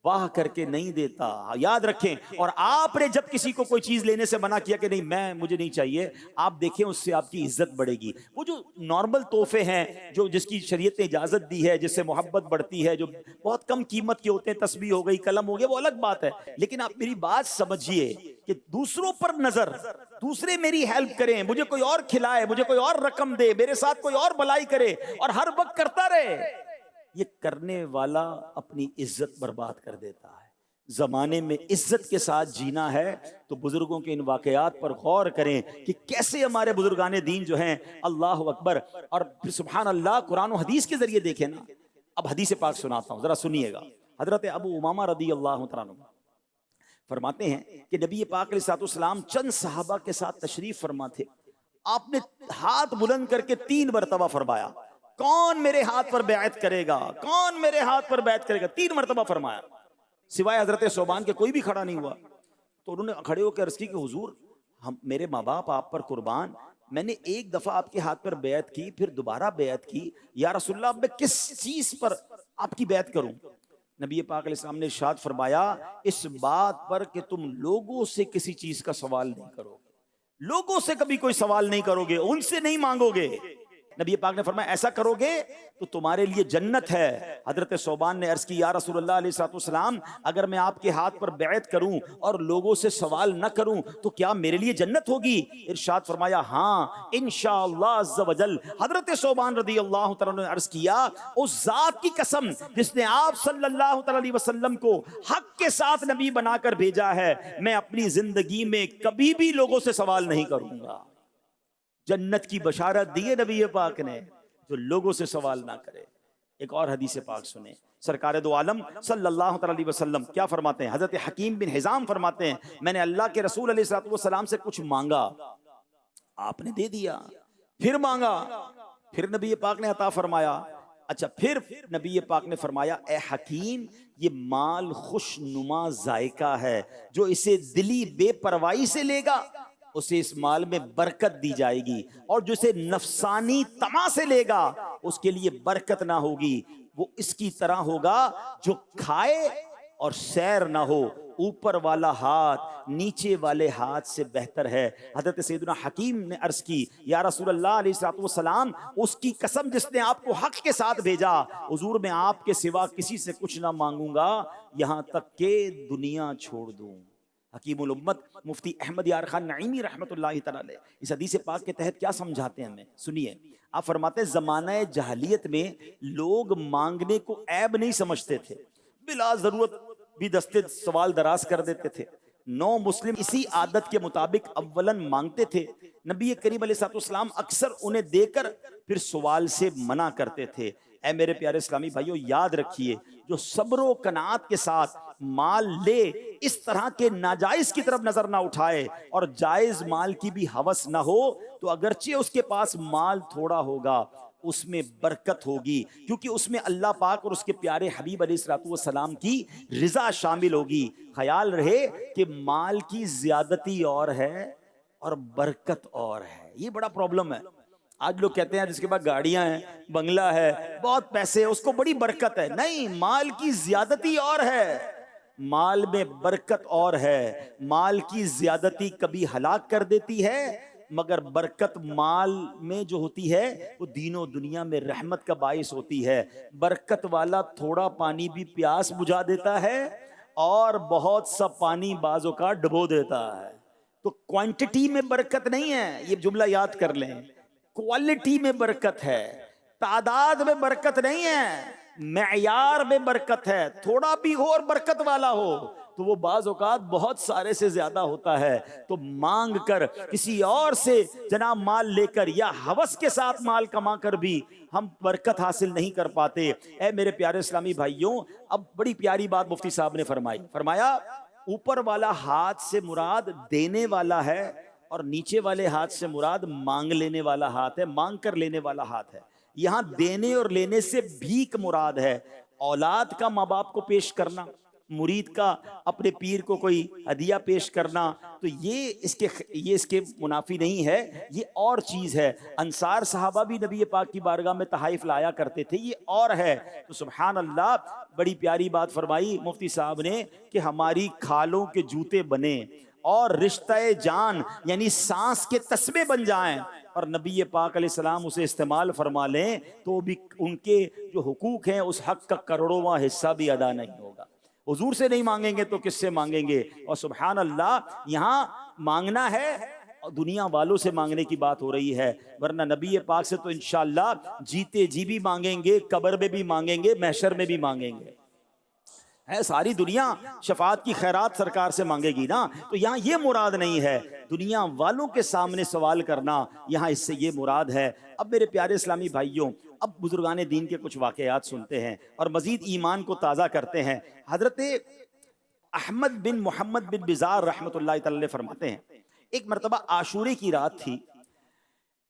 واہ کر کے نہیں دیتا. یاد رکھیں. اور آپ نے جب کسی کو کوئی چیز لینے سے منع کیا کہ نہیں مجھے نہیں چاہیے, آپ دیکھیں اس سے آپ کی عزت بڑھے گی. وہ جو نارمل تحفے ہیں جو جس کی شریعت نے اجازت دی ہے, جس سے محبت بڑھتی ہے, جو بہت کم قیمت کے ہوتے ہیں, تسبیح ہو گئی, قلم ہو گیا, وہ الگ بات ہے. لیکن آپ میری بات سمجھیے کہ دوسروں پر نظر, دوسرے میری ہیلپ کریں, مجھے کوئی اور کھلائے, مجھے کوئی اور رقم دے, میرے ساتھ کوئی اور بھلائی کرے, اور ہر وقت کرتا رہے, یہ کرنے والا اپنی عزت برباد کر دیتا ہے. زمانے میں عزت کے ساتھ جینا ہے تو بزرگوں کے ان واقعات پر غور کریں کہ کیسے ہمارے بزرگان دین جو ہیں, اللہ اکبر. اور پھر سبحان اللہ قرآن و حدیث کے ذریعے دیکھیں نا. اب حدیث پاک سناتا ہوں, ذرا سنیے گا. حضرت ابو امامہ رضی اللہ تعالیٰ عنہ فرماتے ہیں کہ نبی پاک علیہ الصلوۃ والسلام چند صحابہ کے ساتھ تشریف فرما تھے. آپ نے ہاتھ بلند کر کے 3 مرتبہ فرمایا, کون میرے ہاتھ پر بیعت کرے گا, کون میرے ہاتھ پر بیعت کرے گا. 3 مرتبہ فرمایا, سوائے حضرت ثوبان کے کوئی بھی کھڑا نہیں ہوا. تو انہوں نے کھڑے ہو کے عرض کی کہ حضور میرے ماں باپ آپ پر قربان, میں نے ایک دفعہ آپ کے ہاتھ پر بیعت کی, پھر دوبارہ بیعت کی, یا رسول اللہ میں کس چیز پر آپ کی بیعت کروں. نبی پاک علیہ السلام نے ارشاد فرمایا, اس بات پر کہ تم لوگوں سے کسی چیز کا سوال نہیں کرو گے, لوگوں سے کبھی کوئی سوال نہیں کرو گے, ان سے نہیں مانگو گے. نبی پاک نے فرمایا ایسا کرو گے تو تمہارے لیے جنت ہے. حضرت ثوبان نے عرض کی یا رسول اللہ علیہ الصلوۃ والسلام, اگر میں آپ کے ہاتھ پر بیعت کروں اور لوگوں سے سوال نہ کروں تو کیا میرے لیے جنت ہوگی؟ ارشاد فرمایا ہاں انشاءاللہ عز وجل. حضرت ثوبان رضی اللہ تعالیٰ نے عرض کیا, اس ذات کی قسم جس نے آپ صلی اللہ تعالی علیہ وسلم کو حق کے ساتھ نبی بنا کر بھیجا ہے, میں اپنی زندگی میں کبھی بھی لوگوں سے سوال نہیں کروں گا. جنت کی بشارت دی ہے نبی پاک نے, جو لوگوں سے سوال نہ کرے. ایک اور حدیث پاک سنیں, سرکار دو عالم صلی اللہ تعالی علیہ وسلم کیا فرماتے ہیں؟ حضرت حکیم بن حزام فرماتے ہیں میں نے اللہ کے رسول علیہ الصلوۃ والسلام سے کچھ مانگا, آپ نے دے دیا, پھر مانگا, پھر نبی پاک نے عطا فرمایا. اچھا پھر نبی پاک نے فرمایا اے حکیم, یہ مال خوش نما ذائقہ ہے, جو اسے دلی بے پرواہی سے لے گا اسے اس مال میں برکت دی جائے گی, اور جو اسے نفسانی طمع سے لے گا اس کے لیے برکت نہ ہوگی. وہ اس کی طرح ہوگا جو کھائے اور سیر نہ ہو, اوپر والا ہاتھ نیچے والے ہاتھ سے بہتر ہے. حضرت سیدنا حکیم نے عرض کی یا رسول اللہ علیہ الصلوۃ والسلام, اس کی قسم جس نے آپ کو حق کے ساتھ بھیجا, حضور میں آپ کے سوا کسی سے کچھ نہ مانگوں گا یہاں تک کہ دنیا چھوڑ دوں. حکیم الامت مفتی احمد یار خان نعیمی رحمت اللہ تعالی علیہ اس حدیث پاک کے تحت کیا سمجھاتے ہیں ہمیں, سنیے. آپ فرماتے ہیں زمانہ جاہلیت میں لوگ مانگنے کو عیب نہیں سمجھتے تھے, بلا ضرورت بھی دستے سوال دراز کر دیتے تھے. نو مسلم اسی عادت کے مطابق اولاً مانگتے تھے. نبی کریم علیہ الصلوۃ والسلام اکثر انہیں دے کر پھر سوال سے منع کرتے تھے. اے میرے پیارے اسلامی بھائیو, یاد رکھیے جو صبر و قناعت کے ساتھ مال لے, اس طرح کے ناجائز کی طرف نظر نہ اٹھائے اور جائز مال کی بھی ہوس نہ ہو, تو اگرچہ اس کے پاس مال تھوڑا ہوگا اس میں برکت ہوگی, کیونکہ اس میں اللہ پاک اور اس کے پیارے حبیب علیہ الصلوۃ والسلام کی رضا شامل ہوگی. خیال رہے کہ مال کی زیادتی اور ہے اور برکت اور ہے. یہ بڑا پرابلم ہے. آج لوگ کہتے ہیں جس کے پاس گاڑیاں ہیں, بنگلہ ہے, بہت پیسے, اس کو بڑی برکت ہے. نہیں, مال کی زیادتی اور ہے, مال میں برکت اور ہے. مال کی زیادتی کبھی ہلاک کر دیتی ہے, مگر برکت مال میں جو ہوتی ہے وہ دین و دنیا میں رحمت کا باعث ہوتی ہے. برکت والا تھوڑا پانی بھی پیاس بجھا دیتا ہے اور بہت سا پانی بعض اوقات ڈبو دیتا ہے. تو کوانٹٹی میں برکت نہیں ہے، یہ جملہ یاد کر لیں، کوالٹی میں برکت ہے، تعداد میں برکت نہیں ہے، معیار میں برکت ہے۔ تھوڑا بھی ہو اور برکت والا ہو تو وہ بعض اوقات بہت سارے سے زیادہ ہوتا ہے۔ تو مانگ کر کسی اور سے جناب مال لے کر یا ہوس کے ساتھ مال کما کر بھی ہم برکت حاصل نہیں کر پاتے۔ اے میرے پیارے اسلامی بھائیوں، اب بڑی پیاری بات مفتی صاحب نے فرمایا اوپر والا ہاتھ سے مراد دینے والا ہے اور نیچے والے ہاتھ سے مراد مانگ لینے والا ہاتھ ہے، مانگ کر لینے والا ہاتھ ہے۔ یہاں دینے اور لینے سے بھیک مراد ہے، اولاد کا ماں باپ کو پیش کرنا، مرید کا اپنے پیر کو کوئی ہدیہ پیش کرنا، تو یہ اس کے منافی نہیں ہے، یہ اور چیز ہے۔ انصار صحابہ بھی نبی پاک کی بارگاہ میں تحائف لایا کرتے تھے، یہ اور ہے۔ تو سبحان اللہ، بڑی پیاری بات فرمائی مفتی صاحب نے کہ ہماری کھالوں کے جوتے بنے اور رشتہ جان یعنی سانس کے تسمے بن جائیں اور نبی پاک علیہ السلام اسے استعمال فرما لیں تو بھی ان کے جو حقوق ہیں اس حق کا کروڑواں حصہ بھی ادا نہیں ہوگا۔ حضور سے نہیں مانگیں گے تو کس سے مانگیں گے؟ اور سبحان اللہ، یہاں مانگنا ہے اور دنیا والوں سے مانگنے کی بات ہو رہی ہے، ورنہ نبی پاک سے تو انشاءاللہ جیتے جی بھی مانگیں گے، قبر میں بھی مانگیں گے، محشر میں بھی مانگیں گے۔ ہے ساری دنیا شفاعت کی خیرات سرکار سے مانگے گی نا، تو یہاں یہ مراد نہیں ہے دنیا والوں کے سامنے سوال کرنا، یہاں اس سے یہ مراد ہے۔ اب میرے پیارے اسلامی بھائیوں، اب بزرگان دین کے کچھ واقعات سنتے ہیں اور مزید ایمان کو تازہ کرتے ہیں۔ حضرت احمد بن محمد بن بزار رحمۃ اللہ تعالی فرماتے ہیں، ایک مرتبہ عاشورے کی رات تھی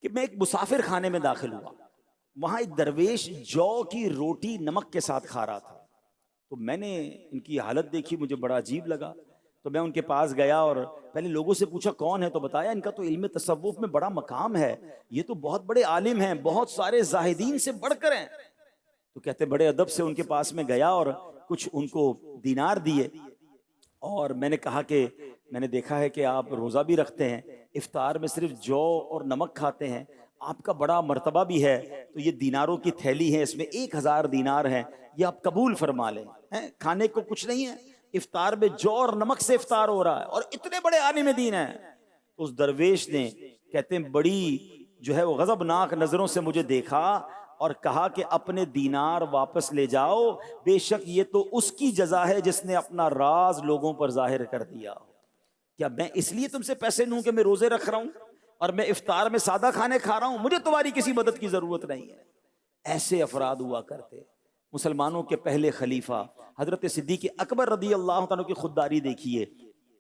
کہ میں ایک مسافر خانے میں داخل ہوا، وہاں ایک درویش جو کی روٹی نمک کے ساتھ کھا رہا تھا۔ تو میں نے ان کی حالت دیکھی، مجھے بڑا عجیب لگا، تو میں ان کے پاس گیا اور پہلے لوگوں سے پوچھا کون ہے، تو بتایا ان کا تو علم تصوف میں بڑا مقام ہے، یہ تو بہت بڑے عالم ہیں، بہت سارے زاہدین سے بڑھ کر ہیں۔ تو کہتے بڑے ادب سے ان کے پاس میں گیا اور کچھ ان کو دینار دیے، اور میں نے کہا کہ میں نے دیکھا ہے کہ آپ روزہ بھی رکھتے ہیں، افطار میں صرف جو اور نمک کھاتے ہیں، آپ کا بڑا مرتبہ بھی ہے، تو یہ دیناروں کی تھیلی ہے، اس میں 1000 دینار ہیں، یہ آپ قبول فرما لیں۔ کھانے کو کچھ نہیں ہے، افطار میں جو اور نمک سے افطار ہو رہا ہے اور اتنے بڑے عالم دین ہیں۔ اس درویش نے کہتے ہیں بڑی جو ہے وہ غضبناک نظروں سے مجھے دیکھا اور کہا کہ اپنے دینار واپس لے جاؤ، بے شک یہ تو اس کی جزا ہے جس نے اپنا راز لوگوں پر ظاہر کر دیا۔ کیا میں اس لیے تم سے پیسے لوں کہ میں روزے رکھ رہا ہوں اور میں افطار میں سادہ کھانے کھا رہا ہوں؟ مجھے تمہاری کسی مدد کی ضرورت نہیں ہے۔ ایسے افراد ہوا کرتے۔ مسلمانوں کے پہلے خلیفہ حضرت صدیق اکبر رضی اللہ عنہ کی خودداری دیکھیے۔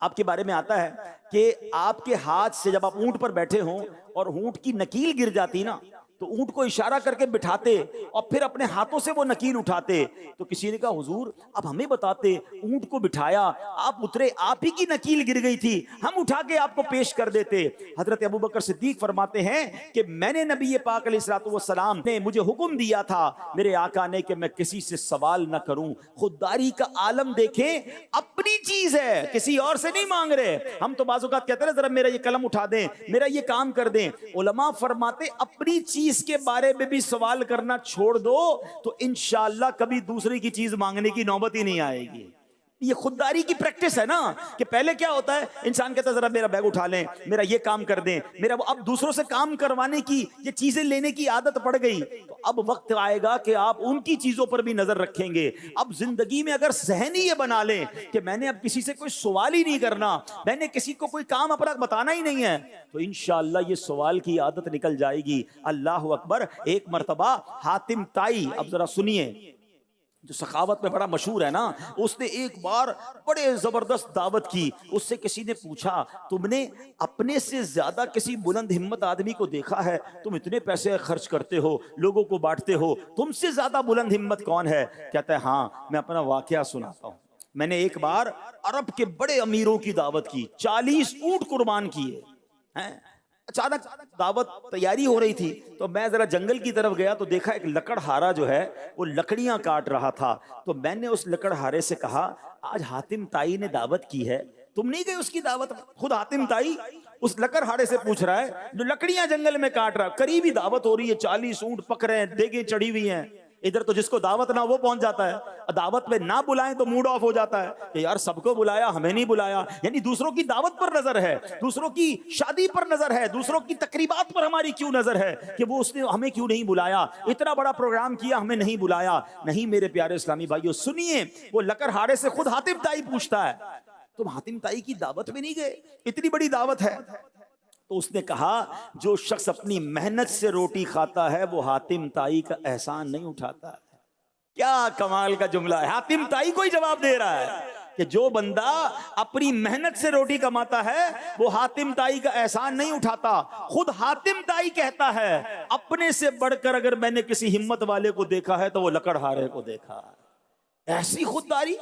آپ کے بارے میں آتا ہے کہ آپ کے ہاتھ سے جب آپ اونٹ پر بیٹھے ہوں اور اونٹ کی نکیل گر جاتی نا تو اونٹ کو اشارہ کر کے بٹھاتے اور پھر اپنے ہاتھوں سے وہ نکیل اٹھاتے۔ تو کسی نے کہا حضور اب ہمیں بتاتے، اونٹ کو بٹھایا، آپ اترے، آپ ہی کی نکیل گر گئی تھی، ہم اٹھا کے آپ کو پیش کر دیتے۔ حضرت ابوبکر صدیق فرماتے ہیں کہ میں نے نبی پاک علیہ الصلوۃ والسلام نے مجھے حکم دیا تھا میرے آقا نے کہ میں کسی سے سوال نہ کروں۔ خودداری کا عالم دیکھیں، اپنی چیز ہے، کسی اور سے نہیں مانگ رہے۔ ہم تو بعض اوقات کہتے ہیں ذرا میرا یہ قلم اٹھا دیں، میرا یہ کام کر دیں۔ علماء فرماتے اپنی چیز کے بارے میں بھی سوال کرنا چھوڑ دو تو انشاءاللہ کبھی دوسرے کی چیز مانگنے کی نوبت ہی نہیں آئے گی۔ یہ خودداری کی پریکٹس ہے نا، کہ پہلے کیا ہوتا ہے انسان کہتا ہے ذرا میرا بیگ اٹھا لیں، میرا یہ کام کر دیں، میرا اب دوسروں سے کام کروانے کی، یہ چیزیں لینے کی عادت پڑ گئی۔ تو اب وقت آئے گا کہ آپ ان کی چیزوں پر بھی نظر رکھیں گے۔ اب زندگی میں اگر ذہن ہی یہ بنا لیں کہ میں نے اب کسی سے کوئی سوال ہی نہیں کرنا، میں نے کسی کو کوئی کام اپنا بتانا ہی نہیں ہے، تو انشاءاللہ یہ سوال کی عادت نکل جائے گی۔ اللہ اکبر۔ ایک مرتبہ حاتم طائی، اب ذرا سنیے، جو سخاوت میں بڑا مشہور ہے نا، اس نے ایک بار بڑے زبردست دعوت کی۔ اس سے کسی نے پوچھا تم نے اپنے سے زیادہ کسی بلند ہمت آدمی کو دیکھا ہے؟ تم اتنے پیسے خرچ کرتے ہو، لوگوں کو بانٹتے ہو، تم سے زیادہ بلند ہمت کون ہے؟ کہتا ہے ہاں میں اپنا واقعہ سناتا ہوں۔ میں نے ایک بار عرب کے بڑے امیروں کی دعوت کی، 40 اونٹ قربان کیے ہیں۔ اچانک دعوت تیاری ہو رہی تھی تو میں ذرا جنگل کی طرف گیا تو دیکھا ایک لکڑہارا جو ہے وہ لکڑیاں کاٹ رہا تھا۔ تو میں نے اس لکڑہارے سے کہا آج حاتم طائی نے دعوت کی ہے، تم نہیں گئے اس کی دعوت؟ خود حاتم طائی اس لکڑہارے سے پوچھ رہا ہے جو لکڑیاں جنگل میں کاٹ رہا، قریبی دعوت ہو رہی ہے، 40 اونٹ پک رہے ہیں، دیگیں چڑھی ہوئی ہیں۔ ادھر تو جس کو دعوت نہ وہ پہنچ جاتا ہے، دعوت میں نہ بلائیں تو موڈ آف ہو جاتا ہے کہ یار سب کو بلایا ہمیں نہیں بلایا. یعنی دوسروں کی دعوت پر نظر ہے، دوسروں کی شادی پر نظر ہے، دوسروں کی تقریبات پر ہماری کیوں نظر ہے کہ وہ اس نے ہمیں کیوں نہیں بلایا، اتنا بڑا پروگرام کیا ہمیں نہیں بلایا. نہیں میرے پیارے اسلامی بھائیو سنیے، وہ لکڑہارے سے خود حاتم طائی پوچھتا ہے تم حاتم طائی کی دعوت میں نہیں گئے؟ اتنی بڑی دعوت ہے. تو اس نے کہا جو شخص اپنی محنت سے روٹی کھاتا ہے وہ حاتم طائی کا احسان نہیں اٹھاتا. کیا کمال کا جملہ ہے. حاتم طائی کو ہی جواب دے رہا ہے کہ جو بندہ اپنی محنت سے روٹی کماتا ہے وہ حاتم طائی کا احسان نہیں اٹھاتا. خود حاتم طائی کہتا ہے اپنے سے بڑھ کر اگر میں نے کسی ہمت والے کو دیکھا ہے تو وہ لکڑہارے کو دیکھا. ایسی خودداری،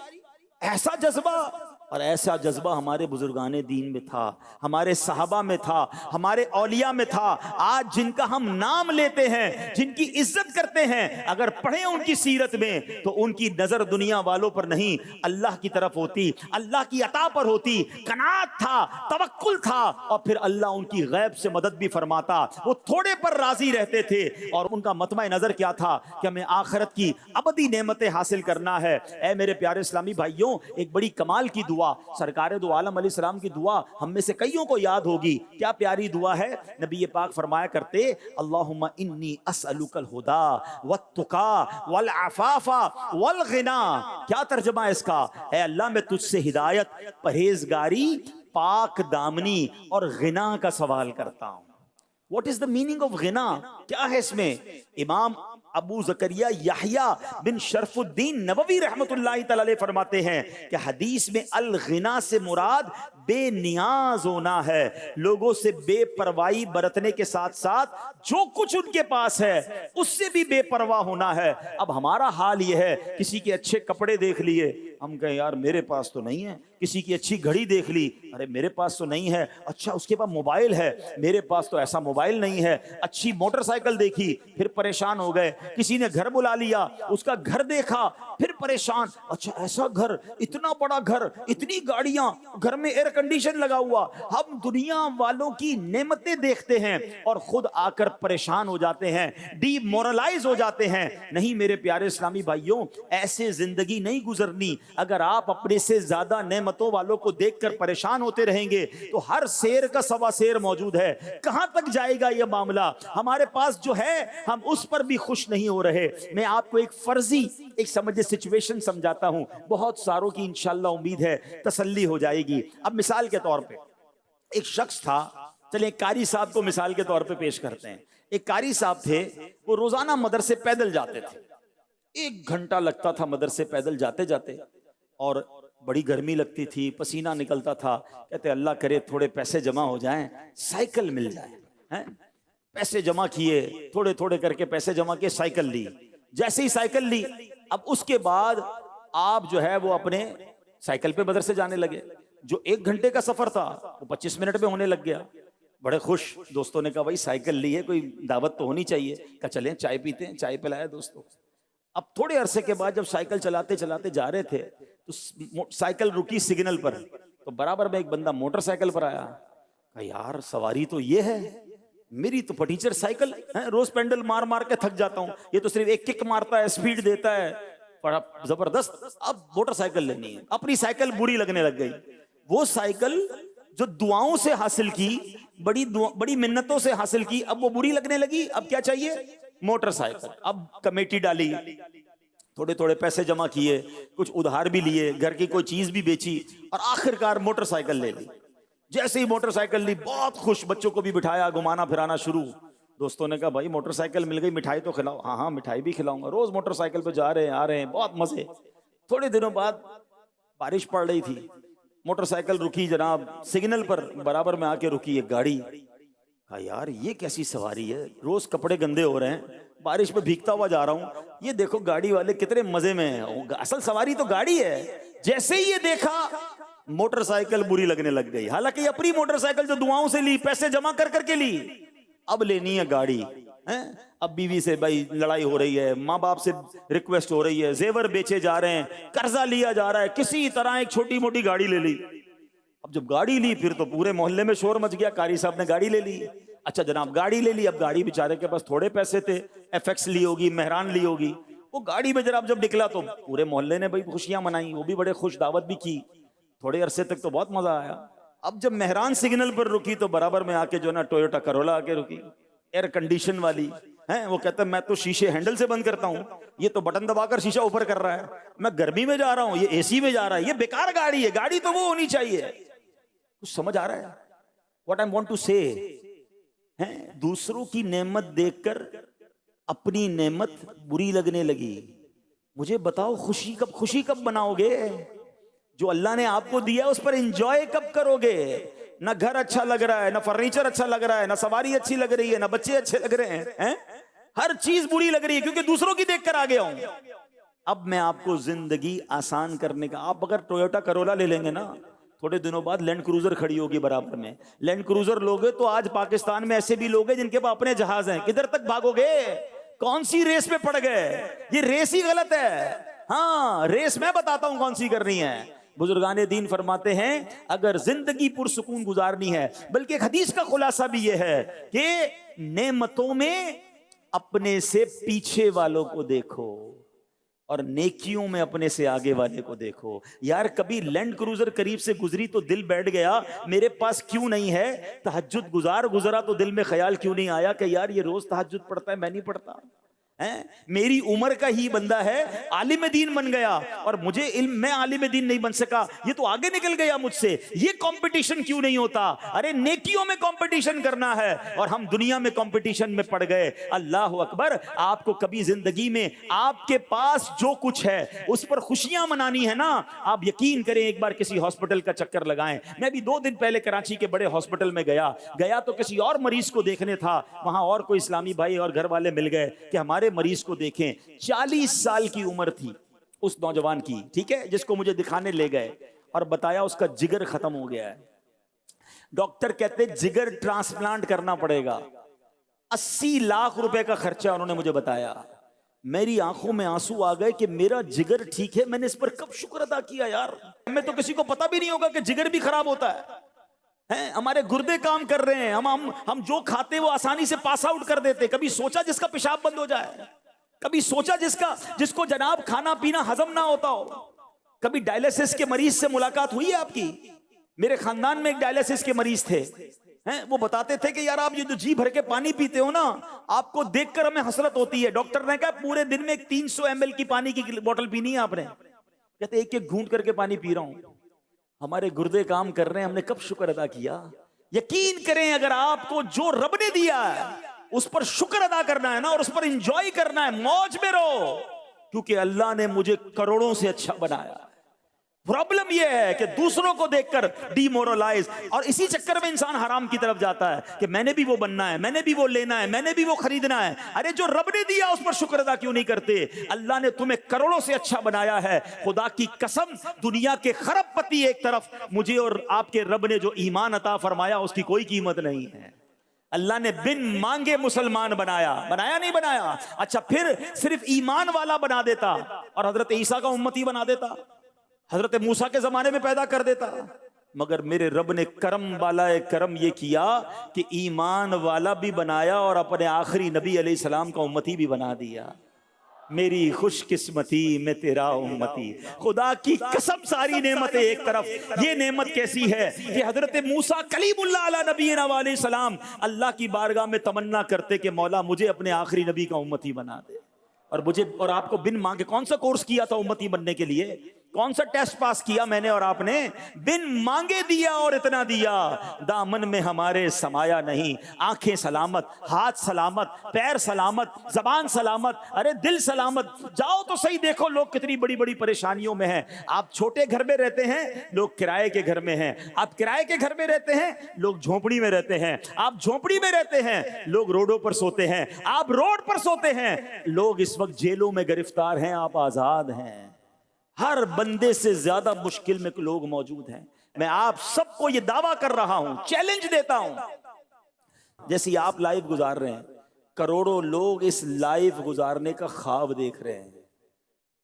ایسا جذبہ، اور ایسا جذبہ ہمارے بزرگان دین میں تھا، ہمارے صحابہ میں تھا، ہمارے اولیاء میں تھا. آج جن کا ہم نام لیتے ہیں، جن کی عزت کرتے ہیں، اگر پڑھیں ان کی سیرت میں تو ان کی نظر دنیا والوں پر نہیں اللہ کی طرف ہوتی، اللہ کی عطا پر ہوتی. قناعت تھا، توکل تھا، اور پھر اللہ ان کی غیب سے مدد بھی فرماتا. وہ تھوڑے پر راضی رہتے تھے اور ان کا مطمع نظر کیا تھا کہ ہمیں آخرت کی ابدی نعمتیں حاصل کرنا ہے. اے میرے پیارے اسلامی بھائیوں، ایک بڑی کمال کی دعا، سرکار دو عالم علیہ السلام کی دعا ہم میں سے کئیوں کو یاد ہوگی. کیا پیاری دعا ہے. نبی پاک فرمایا کرتے اللہم انی اسألک الہدی والتقی والعفاف والغنی. کیا ترجمہ ہے اس کا؟ اے اللہ میں تجھ سے ہدایت، پرہیزگاری، پاک دامنی اور غنا کا سوال کرتا ہوں. What is the meaning of غنا؟ کیا ہے اس میں؟ امام ابو زکریا یحییٰ بن شرف الدین نووی رحمت اللہ تعالی علیہ فرماتے ہیں کہ حدیث میں الغنا سے مراد بے نیاز ہونا ہے، لوگوں سے بے پرواہی برتنے کے ساتھ ساتھ جو کچھ ان کے پاس ہے اس سے بھی بے پرواہ ہونا ہے. اب ہمارا حال یہ ہے، کسی کے اچھے کپڑے دیکھ لیے ہم کہیں یار میرے پاس تو نہیں ہے، کسی کی اچھی گھڑی دیکھ لی ارے میرے پاس تو نہیں ہے، اچھا اس کے پاس موبائل ہے میرے پاس تو ایسا موبائل نہیں ہے، اچھی موٹر سائیکل دیکھی پھر پریشان ہو گئے، کسی نے گھر بلا لیا اس کا گھر دیکھا پھر پریشان، اچھا ایسا گھر، اتنا بڑا گھر، اتنی گاڑیاں، گھر میں ایئر کنڈیشن لگا ہوا. ہم دنیا والوں کی نعمتیں دیکھتے ہیں اور خود آ کر پریشان ہو جاتے ہیں، ڈی مورلائز ہو جاتے ہیں. نہیں میرے پیارے اسلامی بھائیوں، ایسے زندگی نہیں گزرنی. اگر آپ اپنے سے زیادہ نعمتوں والوں کو دیکھ کر پریشان ہوتے رہیں گے تو ہر سیر کا سوا سیر موجود ہے. کہاں تک جائے گا یہ معاملہ؟ ہمارے پاس جو ہے ہم اس پر بھی خوش نہیں ہو رہے. میں آپ کو ایک فرضی ایک سمجھے سچویشن سمجھاتا ہوں، بہت ساروں کی انشاءاللہ امید ہے تسلی ہو جائے گی. اب مثال کے طور پہ ایک شخص تھا، چلیں قاری صاحب کو مثال کے طور پہ پیش کرتے ہیں. ایک قاری صاحب تھے، وہ روزانہ مدرسے پیدل جاتے تھے، 1 گھنٹہ لگتا تھا مدرسے پیدل جاتے جاتے، اور بڑی گرمی لگتی تھی، پسینہ نکلتا تھا. کہتے اللہ کرے تھوڑے پیسے جمع ہو جائیں، سائیکل مل جائے. پیسے جمع کیے، تھوڑے تھوڑے کر کے پیسے جمع کیے، سائیکل لی. جیسے ہی سائیکل لی، اب اس کے بعد آپ جو ہے وہ اپنے سائیکل پہ مدرسے جانے لگے. جو 1 گھنٹے کا سفر تھا وہ 25 منٹ میں ہونے لگ گیا. بڑے خوش. دوستوں نے کہا بھائی سائیکل لی ہے، کوئی دعوت تو ہونی چاہیے. کہا چلیں چائے پیتے ہیں. چائے پلایا دوستوں. اب تھوڑے عرصے کے بعد جب سائیکل چلاتے چلاتے جا رہے تھے تو سائیکل رکی سگنل پر، تو برابر میں ایک بندہ موٹر سائیکل پر آیا. کہا یار سواری تو یہ ہے، میری تو پٹیچر سائیکل ہے، روز پینڈل مار مار کے تھک جاتا ہوں، یہ تو صرف ایک کک مارتا ہے، سپیڈ دیتا ہے بڑا زبردست. اب موٹر سائیکل لینی ہے. اپنی سائیکل بری لگنے لگ گئی. وہ سائیکل جو دعاؤں سے حاصل کی، بڑی منتوں سے حاصل کی، اب وہ بری لگنے لگی. اب کیا چاہیے؟ Motor cycle. اب کمیٹی ڈالی، تھوڑے تھوڑے پیسے جمع کیے، کچھ ادھار بھی لیے، گھر کی کوئی چیز بھی بیچی، اور آخرکار موٹر سائیکل لے لی. جیسے ہی موٹر سائیکل لی بہت خوش، بچوں کو بھی بٹھایا، گھمانا پھرانا شروع. دوستوں نے کہا بھائی موٹر سائیکل مل گئی، مٹھائی تو کھلاؤ. ہاں ہاں مٹھائی بھی کھلاؤں گا. روز موٹر سائیکل پہ جا رہے ہیں آ رہے ہیں، بہت مزے. تھوڑے دنوں بعد بارش پڑ رہی تھی، موٹر سائیکل رکی جناب سگنل پر، برابر میں آ کے رکی ایک گاڑی. کہا یار یہ کیسی سواری ہے، روز کپڑے گندے ہو رہے ہیں، بارش میں بھیگتا ہوا جا رہا ہوں، یہ دیکھو گاڑی والے کتنے مزے میں ہیں، اصل سواری تو گاڑی ہے. جیسے ہی یہ دیکھا موٹر سائیکل بری لگنے لگ گئی. حالانکہ یہ اپنی موٹر سائیکل جو دعاؤں سے لی، پیسے جمع کر کر کے لی، اب لینی ہے گاڑی. اب بیوی سے بھائی لڑائی ہو رہی ہے، ماں باپ سے ریکویسٹ ہو رہی ہے، زیور بیچے جا رہے ہیں، قرضہ لیا جا رہا ہے، کسی طرح ایک چھوٹی موٹی گاڑی لے لی. اب جب گاڑی لی پھر تو پورے محلے میں شور مچ گیا، قاری صاحب نے گاڑی لے لی. اچھا جناب گاڑی لے لی. اب گاڑی بیچارے کے پاس تھوڑے پیسے تھے، ایف ایکس لی ہوگی، مہران لی ہوگی. وہ گاڑی میں جناب جب نکلا تو پورے محلے نے بھائی خوشیاں منائی، وہ بھی بڑے خوش، دعوت بھی کی، تھوڑے عرصے تک تو بہت مزہ آیا۔ اب جب مہران سگنل پر رکی تو برابر میں آ کے جو نا ٹویوٹا کرولا آ کے رکی، ایئر کنڈیشن والی ہیں، وہ کہتا ہے میں تو شیشے ہینڈل سے بند کرتا ہوں، یہ تو بٹن دبا کر شیشہ اوپر کر رہا ہے، میں گرمی میں جا رہا ہوں، یہ اے سی میں جا رہا ہے، یہ بیکار گاڑی ہے، گاڑی تو وہ ہونی چاہیے۔ کچھ سمجھ آ رہا ہے واٹ آئی وانٹ ٹو سے؟ دوسروں کی نعمت دیکھ کر اپنی نعمت بری لگنے لگی۔ مجھے بتاؤ خوشی کب مناؤ گے؟ جو اللہ نے آپ کو دیا اس پر انجوائے کب کرو گے؟ نہ گھر اچھا لگ رہا ہے، نہ فرنیچر اچھا لگ رہا ہے، نہ سواری اچھی لگ رہی ہے، نہ بچے اچھے لگ رہے ہیں، ہر چیز بری لگ رہی ہے کیونکہ دوسروں کی دیکھ کر آ گیا ہوں۔ اب میں آپ کو زندگی آسان کرنے کا، آپ اگر ٹویوٹا کرولا لے لیں گے نا، تھوڑے دنوں بعد لینڈ کروزر کھڑی ہوگی برابر میں، لینڈ کروزر لوگے تو آج پاکستان میں ایسے بھی لوگ ہیں جن کے پاس اپنے جہاز ہیں، کدھر تک بھاگو گے؟ کون سی ریس میں پڑ گئے؟ یہ ریس ہی غلط ہے۔ ہاں ریس میں بتاتا ہوں کون سی کرنی ہے۔ بزرگان دین فرماتے ہیں اگر زندگی پرسکون گزارنی ہے، بلکہ ایک حدیث کا خلاصہ بھی یہ ہے کہ نعمتوں میں اپنے سے پیچھے والوں کو دیکھو اور نیکیوں میں اپنے سے آگے والے کو دیکھو۔ یار کبھی لینڈ کروزر قریب سے گزری تو دل بیٹھ گیا میرے پاس کیوں نہیں ہے؟ تہجد گزرا تو دل میں خیال کیوں نہیں آیا کہ یار یہ روز تہجد پڑھتا ہے، میں نہیں پڑھتا؟ میری عمر کا ہی بندہ ہے، عالم دین بن گیا اور مجھے علم، میں عالم دین نہیں بن سکا، یہ تو آگے نکل گیا مجھ سے، یہ کمپٹیشن کیوں نہیں ہوتا؟ ارے نیکیوں میں کمپٹیشن کرنا ہے اور ہم دنیا میں کمپٹیشن میں پڑ گئے۔ اللہ اکبر۔ آپ کو کبھی زندگی میں آپ کے پاس جو کچھ ہے اس پر خوشیاں منانی ہے نا، آپ یقین کریں ایک بار کسی ہاسپٹل کا چکر لگائیں۔ میں بھی 2 دن پہلے کراچی کے بڑے ہاسپٹل میں گیا تو کسی اور مریض کو دیکھنے تھا، وہاں اور کوئی اسلامی بھائی اور گھر والے مل گئے کہ ہمارے مریض کو دیکھیں۔ 40 سال کی عمر تھی اس نوجوان کی، ٹھیک ہے، جس کو مجھے دکھانے لے گئے اور بتایا اس کا جگر ختم ہو گیا ہے۔ ڈاکٹر کہتے جگر ٹرانسپلانٹ کرنا پڑے گا، 80 لاکھ روپے کا خرچہ انہوں نے مجھے بتایا۔ میری آنکھوں میں آنسو آ گئے کہ میرا جگر ٹھیک ہے، میں نے اس پر کب شکر ادا کیا یار۔ ہمیں تو کسی کو پتا بھی نہیں ہوگا کہ جگر بھی خراب ہوتا ہے، ہمارے گردے کام کر رہے ہیں، ہم جو کھاتے وہ آسانی سے پاس آؤٹ کر دیتے۔ کبھی سوچا جس کا پیشاب بند ہو جائے؟ کبھی سوچا جس کو جناب کھانا پینا ہضم نہ ہوتا ہو؟ کبھی ڈائلیسس کے مریض سے ملاقات ہوئی ہے آپ کی؟ میرے خاندان میں ایک ڈائلیسس کے مریض تھے، وہ بتاتے تھے کہ یار آپ یہ جو جی بھر کے پانی پیتے ہو نا، آپ کو دیکھ کر ہمیں حسرت ہوتی ہے۔ ڈاکٹر نے کہا پورے دن میں 300 ml کی پانی کی بوتل پینی ہے آپ نے؟ کہتے ایک ایک گھونٹ کر کے پانی پی رہا ہوں۔ ہمارے گردے کام کر رہے ہیں، ہم نے کب شکر ادا کیا؟ یقین کریں اگر آپ کو جو رب نے دیا ہے اس پر شکر ادا کرنا ہے نا، اور اس پر انجوائے کرنا ہے، موج میں رہو، کیونکہ اللہ نے مجھے کروڑوں سے اچھا بنایا۔ پرابلم یہ ہے کہ دوسروں کو دیکھ کر ڈی مورلائز، اور اسی چکر میں انسان حرام کی طرف جاتا ہے کہ میں نے بھی وہ بننا ہے، میں نے بھی وہ لینا ہے، میں نے بھی وہ خریدنا ہے۔ ارے جو رب نے دیا اس پر شکر ادا کیوں نہیں کرتے؟ اللہ نے تمہیں کروڑوں سے اچھا بنایا ہے۔ خدا کی قسم دنیا کے خرب پتی ایک طرف، مجھے اور آپ کے رب نے جو ایمان عطا فرمایا اس کی کوئی قیمت نہیں ہے۔ اللہ نے بن مانگے مسلمان بنایا نہیں بنایا؟ اچھا پھر صرف ایمان والا بنا دیتا اور حضرت عیسیٰ کا امتی بنا دیتا، حضرت موسیٰ کے زمانے میں پیدا کر دیتا، مگر میرے رب نے کرم والا کرم یہ کیا کہ ایمان والا بھی بنایا اور اپنے آخری نبی علیہ السلام کا امتی بھی بنا دیا۔ میری خوش قسمتی میں تیرا امتی۔ خدا کی قسم ساری نعمتیں ایک طرف، یہ نعمت کیسی ہے کہ حضرت موسیٰ کلیم اللہ علیہ نبینا علیہ السلام اللہ کی بارگاہ میں تمنا کرتے کہ مولا مجھے اپنے آخری نبی کا امتی بنا دے، اور مجھے اور آپ کو بن مانگے کون سا کورس کیا تھا امتی بننے کے لیے؟ کون سا ٹیسٹ پاس کیا میں نے اور آپ نے؟ بن مانگے دیا اور اتنا دیا۔ دامن میں ہمارے سمایا نہیں، آنکھیں سلامت، ہاتھ سلامت، پیر سلامت، زبان سلامت، ارے دل سلامت۔ جاؤ تو صحیح دیکھو لوگ کتنی بڑی بڑی پریشانیوں میں ہیں۔ آپ چھوٹے گھر میں رہتے ہیں، لوگ کرائے کے گھر میں ہیں۔ آپ کرائے کے گھر میں رہتے ہیں، لوگ جھونپڑی میں رہتے ہیں۔ آپ جھونپڑی میں رہتے ہیں، لوگ روڈوں پر سوتے ہیں۔ آپ روڈ پر سوتے ہیں، لوگ اس وقت جیلوں میں گرفتار ہیں، آپ آزاد ہیں۔ ہر بندے سے زیادہ مشکل میں لوگ موجود ہیں۔ میں آپ سب کو یہ دعویٰ کر رہا ہوں، چیلنج دیتا ہوں، جیسی آپ لائف گزار رہے ہیں کروڑوں لوگ اس لائف گزارنے کا خواب دیکھ رہے ہیں۔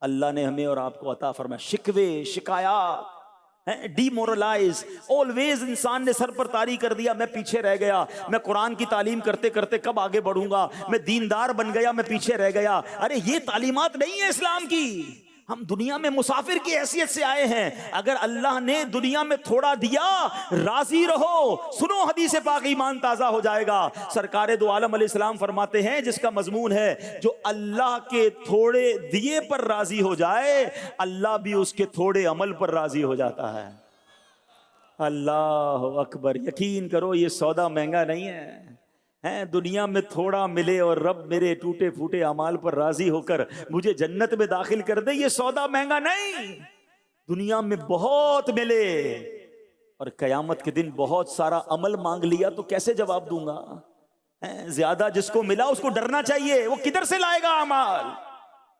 اللہ نے ہمیں اور آپ کو عطا فرمایا۔ شکوے شکایات ڈی مورلائز آلویز انسان نے سر پر طاری کر دیا، میں پیچھے رہ گیا، میں قرآن کی تعلیم کرتے کرتے کب آگے بڑھوں گا، میں دیندار بن گیا، میں پیچھے رہ گیا۔ ارے یہ تعلیمات نہیں ہے اسلام کی۔ ہم دنیا میں مسافر کی حیثیت سے آئے ہیں، اگر اللہ نے دنیا میں تھوڑا دیا راضی رہو، سنو حدیث پاک، ایمان تازہ ہو جائے گا۔ سرکار دو عالم علیہ السلام فرماتے ہیں، جس کا مضمون ہے جو اللہ کے تھوڑے دیے پر راضی ہو جائے، اللہ بھی اس کے تھوڑے عمل پر راضی ہو جاتا ہے۔ اللہ اکبر، یقین کرو یہ سودا مہنگا نہیں ہے۔ دنیا میں تھوڑا ملے اور رب میرے ٹوٹے پھوٹے اعمال پر راضی ہو کر مجھے جنت میں داخل کر دے، یہ سودا مہنگا نہیں۔ دنیا میں بہت ملے اور قیامت کے دن بہت سارا عمل مانگ لیا تو کیسے جواب دوں گا؟ زیادہ جس کو ملا اس کو ڈرنا چاہیے، وہ کدھر سے لائے گا اعمال؟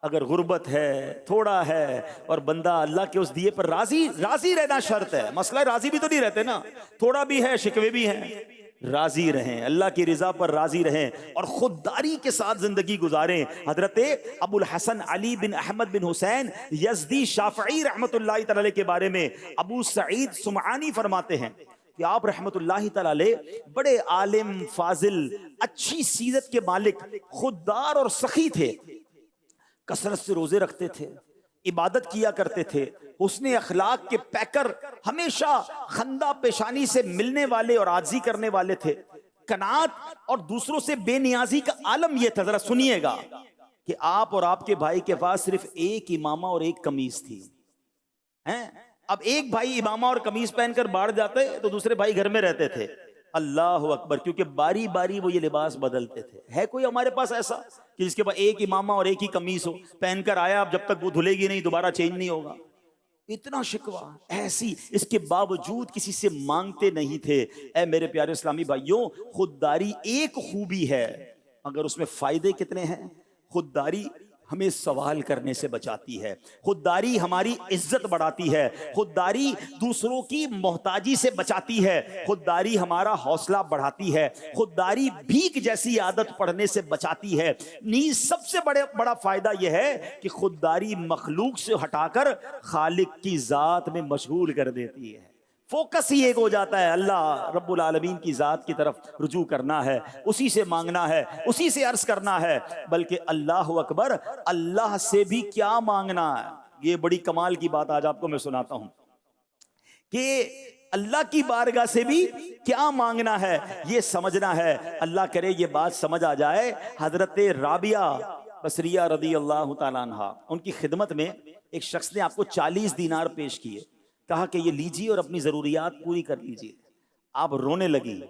اگر غربت ہے، تھوڑا ہے اور بندہ اللہ کے اس دیے پر راضی رہنا شرط ہے۔ مسئلہ راضی بھی تو نہیں رہتے نا، تھوڑا بھی ہے، شکوے بھی ہیں۔ راضی رہیں، اللہ کی رضا پر راضی رہیں اور خودداری کے ساتھ زندگی گزاریں۔ حضرت ابو الحسن علی بن احمد بن حسین یزدی شافعی رحمت اللہ تعالی کے بارے میں ابو سعید سمعانی فرماتے ہیں کہ آپ رحمت اللہ تعالی بڑے عالم، فاضل، اچھی سیرت کے مالک، خوددار اور سخی تھے، کثرت سے روزے رکھتے تھے، عبادت کیا کرتے تھے، حسن اخلاق کے پیکر، ہمیشہ خندہ پیشانی سے ملنے والے اور عاجزی کرنے والے تھے۔ قناعت اور دوسروں سے بے نیازی کا عالم یہ تھا۔ ذرا سنیے گا کہ آپ اور آپ کے بھائی کے پاس صرف ایک امامہ اور ایک قمیص تھی۔ اب ایک بھائی امامہ اور قمیص پہن کر باہر جاتے تو دوسرے بھائی گھر میں رہتے تھے۔ اللہ اکبر، کیونکہ باری باری وہ یہ لباس بدلتے تھے۔ ہے کوئی ہمارے پاس ایسا کہ جس کے پاس ایک امامہ اور ایک ہی قمیص ہو، پہن کر آیا، اب جب تک وہ دھلے گی نہیں دوبارہ چینج نہیں ہوگا؟ اتنا شکوہ، ایسی، اس کے باوجود کسی سے مانگتے نہیں تھے۔ اے میرے پیارے اسلامی بھائیوں، خودداری ایک خوبی ہے مگر اس میں فائدے کتنے ہیں۔ خودداری ہمیں سوال کرنے سے بچاتی ہے، خودداری ہماری عزت بڑھاتی ہے، خودداری دوسروں کی محتاجی سے بچاتی ہے، خودداری ہمارا حوصلہ بڑھاتی ہے، خودداری بھیک جیسی عادت پڑھنے سے بچاتی ہے۔ نیز سب سے بڑا فائدہ یہ ہے کہ خودداری مخلوق سے ہٹا کر خالق کی ذات میں مشغول کر دیتی ہے۔ فوکس ہی ایک ہو جاتا ہے، اللہ رب العالمین کی ذات کی طرف رجوع کرنا ہے، اسی سے مانگنا ہے، اسی سے عرض کرنا ہے۔ بلکہ اللہ اکبر، اللہ سے بھی کیا مانگنا ہے، یہ بڑی کمال کی بات آج آپ کو میں سناتا ہوں کہ اللہ کی بارگاہ سے بھی کیا مانگنا ہے، یہ سمجھنا ہے۔ اللہ کرے یہ بات سمجھ آ جائے۔ حضرت رابعہ بصریہ رضی اللہ تعالیٰ عنہ، ان کی خدمت میں ایک شخص نے آپ کو 40 دینار پیش کیے، کہا کہ یہ لیجیے اور اپنی ضروریات پوری کر لیجیے۔ آپ رونے لگی،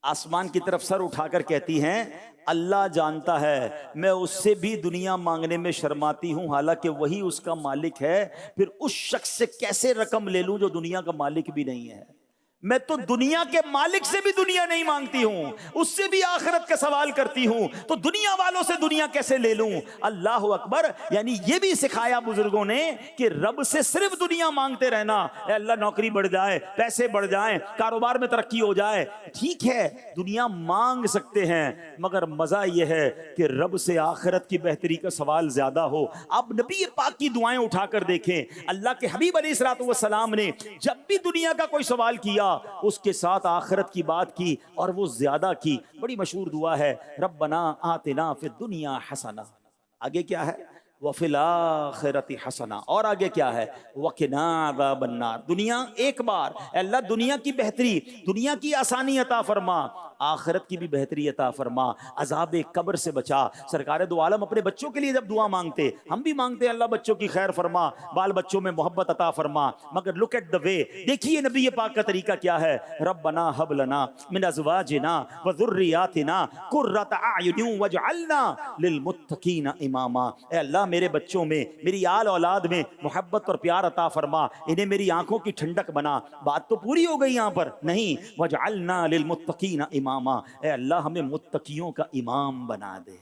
آسمان کی طرف سر اٹھا کر کہتی ہیں، اللہ جانتا ہے میں اس سے بھی دنیا مانگنے میں شرماتی ہوں، حالانکہ وہی اس کا مالک ہے، پھر اس شخص سے کیسے رقم لے لوں جو دنیا کا مالک بھی نہیں ہے۔ میں تو دنیا کے مالک سے بھی دنیا نہیں مانگتی ہوں، اس سے بھی آخرت کا سوال کرتی ہوں، تو دنیا والوں سے دنیا کیسے لے لوں؟ اللہ اکبر، یعنی یہ بھی سکھایا بزرگوں نے کہ رب سے صرف دنیا مانگتے رہنا۔ اے اللہ نوکری بڑھ جائے، پیسے بڑھ جائیں، کاروبار میں ترقی ہو جائے، ٹھیک ہے دنیا مانگ سکتے ہیں، مگر مزہ یہ ہے کہ رب سے آخرت کی بہتری کا سوال زیادہ ہو۔ آپ نبی پاک کی دعائیں اٹھا کر دیکھیں، اللہ کے حبیب علیہ الصلوۃ والسلام نے جب بھی دنیا کا کوئی سوال کیا اس کے ساتھ آخرت کی بات کی اور وہ زیادہ کی۔ بڑی مشہور دعا ہے، ربنا آتنا فی الدنیا حسنہ، آگے کیا ہے؟ وفی الآخرۃ حسنہ، اور آگے کیا ہے؟ وقنا عذاب النار۔ دنیا ایک بار، اے اللہ دنیا کی بہتری، دنیا کی آسانی عطا فرما، آخرت کی بھی بہتری عطا فرما، عذاب قبر سے بچا۔ سرکار دو عالم اپنے بچوں کے لیے جب دعا مانگتے، ہم بھی مانگتے ہیں اللہ بچوں کی خیر فرما، بال بچوں میں محبت عطا فرما، مگر لک ایٹ دا وے، دیکھیے نبی پاک کا طریقہ کیا ہے، ربنا ہب لنا من ازواجنا وذریاتنا قرۃ اعین واجعلنا للمتقین اماما۔ اے اللہ میرے بچوں میں، میری آل اولاد میں محبت اور پیار عطا فرما، انہیں میری آنکھوں کی ٹھنڈک بنا۔ بات تو پوری ہو گئی یہاں پر نہیں، وجعلنا للمتقین اماما، اے اللہ ہمیں متقیوں کا امام بنا دے۔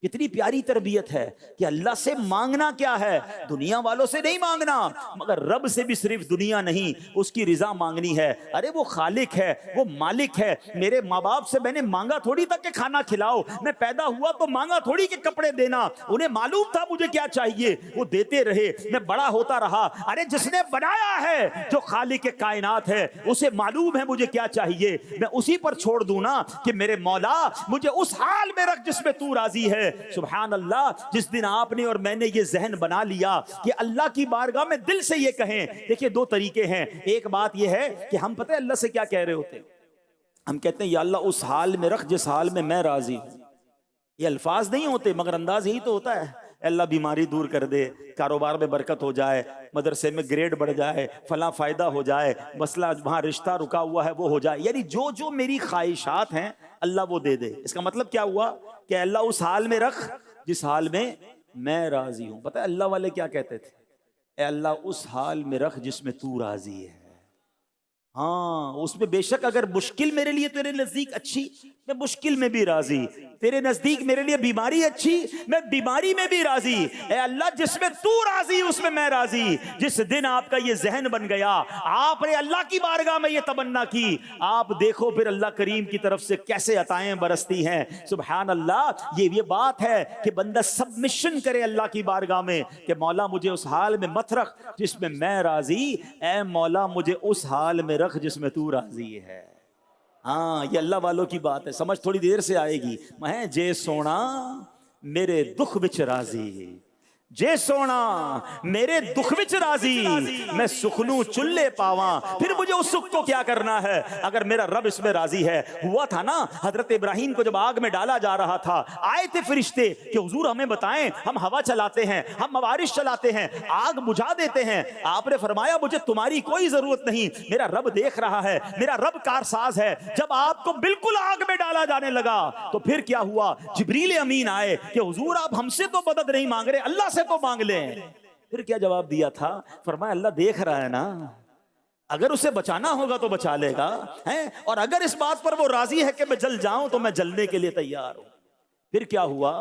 کتنی پیاری تربیت ہے کہ اللہ سے مانگنا کیا ہے؟ دنیا والوں سے نہیں مانگنا، مگر رب سے بھی صرف دنیا نہیں، اس کی رضا مانگنی ہے۔ ارے وہ خالق ہے، وہ مالک ہے۔ میرے ماں باپ سے میں نے مانگا تھوڑی تھا کہ کھانا کھلاؤ، میں پیدا ہوا تو مانگا تھوڑی کہ کپڑے دینا، انہیں معلوم تھا مجھے کیا چاہیے، وہ دیتے رہے، میں بڑا ہوتا رہا۔ ارے جس نے بنایا ہے، جو خالق کائنات ہے، اسے معلوم ہے مجھے کیا چاہیے، میں اسی پر چھوڑ دوں نا کہ میرے مولا مجھے اس حال میں رکھ جس میں تو راضی ہے۔ سبحان اللہ، جس دن آپ نے اور میں نے یہ ذہن بنا لیا کہ اللہ کی بارگاہ میں دل سے یہ کہیں، دیکھیں دو طریقے ہیں۔ ایک بات یہ ہے کہ ہم پتہ ہے اللہ سے کیا کہہ رہے ہوتے ہیں، ہم کہتے ہیں یا اللہ اس حال میں رکھ جس حال میں راضی ہوں۔ یہ الفاظ نہیں ہوتے مگر انداز یہی تو ہوتا ہے۔ اللہ بیماری دور کر دے، کاروبار میں برکت ہو جائے، مدرسے میں گریڈ بڑھ جائے، فلاں فائدہ ہو جائے، مسئلہ وہاں رشتہ رکا ہوا ہے وہ ہو جائے، یعنی جو جو میری خواہشات ہیں اللہ وہ دے دے۔ اس کا مطلب کیا ہوا کہ اللہ اس حال میں رکھ جس حال میں راضی ہوں۔ پتہ ہے اللہ والے کیا کہتے تھے؟ اے اللہ اس حال میں رکھ جس میں تو راضی ہے۔ ہاں اس میں بے شک اگر مشکل میرے لیے تیرے نزدیک اچھی، میں مشکل میں بھی راضی، تیرے نزدیک میرے لیے بیماری اچھی، میں بیماری میں بھی راضی۔ اے اللہ جس میں تو راضی اس میں راضی۔ جس دن آپ کا یہ ذہن بن گیا، آپ نے اللہ کی بارگاہ میں یہ تمنا کی، آپ دیکھو پھر اللہ کریم کی طرف سے کیسے عطائیں برستی ہیں۔ سبحان اللہ، یہ بات ہے کہ بندہ سبمشن کرے اللہ کی بارگاہ میں کہ مولا مجھے اس حال میں مت رکھ جس میں راضی، اے مولا مجھے اس حال میں رکھ جس میں تو راضی ہے۔ ہاں یہ اللہ والوں کی بات ہے، سمجھ تھوڑی دیر سے آئے گی۔ میں جے سونا میرے دکھ وچ راضی، جے سونا میرے دکھ وچ راضی، میں سخنوں چلے پاواں، پھر مجھے اس سکھ کو کیا کرنا ہے اگر میرا رب اس میں راضی ہے۔ ہوا تھا نا حضرت ابراہیم کو جب آگ میں ڈالا جا رہا تھا، آئے تھے فرشتے کہ حضور ہمیں بتائیں، ہم ہوا چلاتے ہیں، ہم موارش چلاتے ہیں، آگ بجھا دیتے ہیں۔ آپ نے فرمایا مجھے تمہاری کوئی ضرورت نہیں، میرا رب دیکھ رہا ہے، میرا رب کارساز ہے۔ جب آپ کو بالکل آگ میں ڈالا جانے لگا تو پھر کیا ہوا؟ جبریل امین آئے کہ حضور آپ ہم سے تو مدد نہیں مانگ رہے، اللہ سے تو مانگ لیں۔ پھر کیا جواب دیا تھا؟ فرمایا اللہ دیکھ رہا ہے نا، اگر اسے بچانا ہوگا تو بچا لے گا، اور اگر اس بات پر وہ راضی ہے کہ میں جل جاؤں تو میں جلنے کے لیے تیار ہوں۔ پھر کیا ہوا؟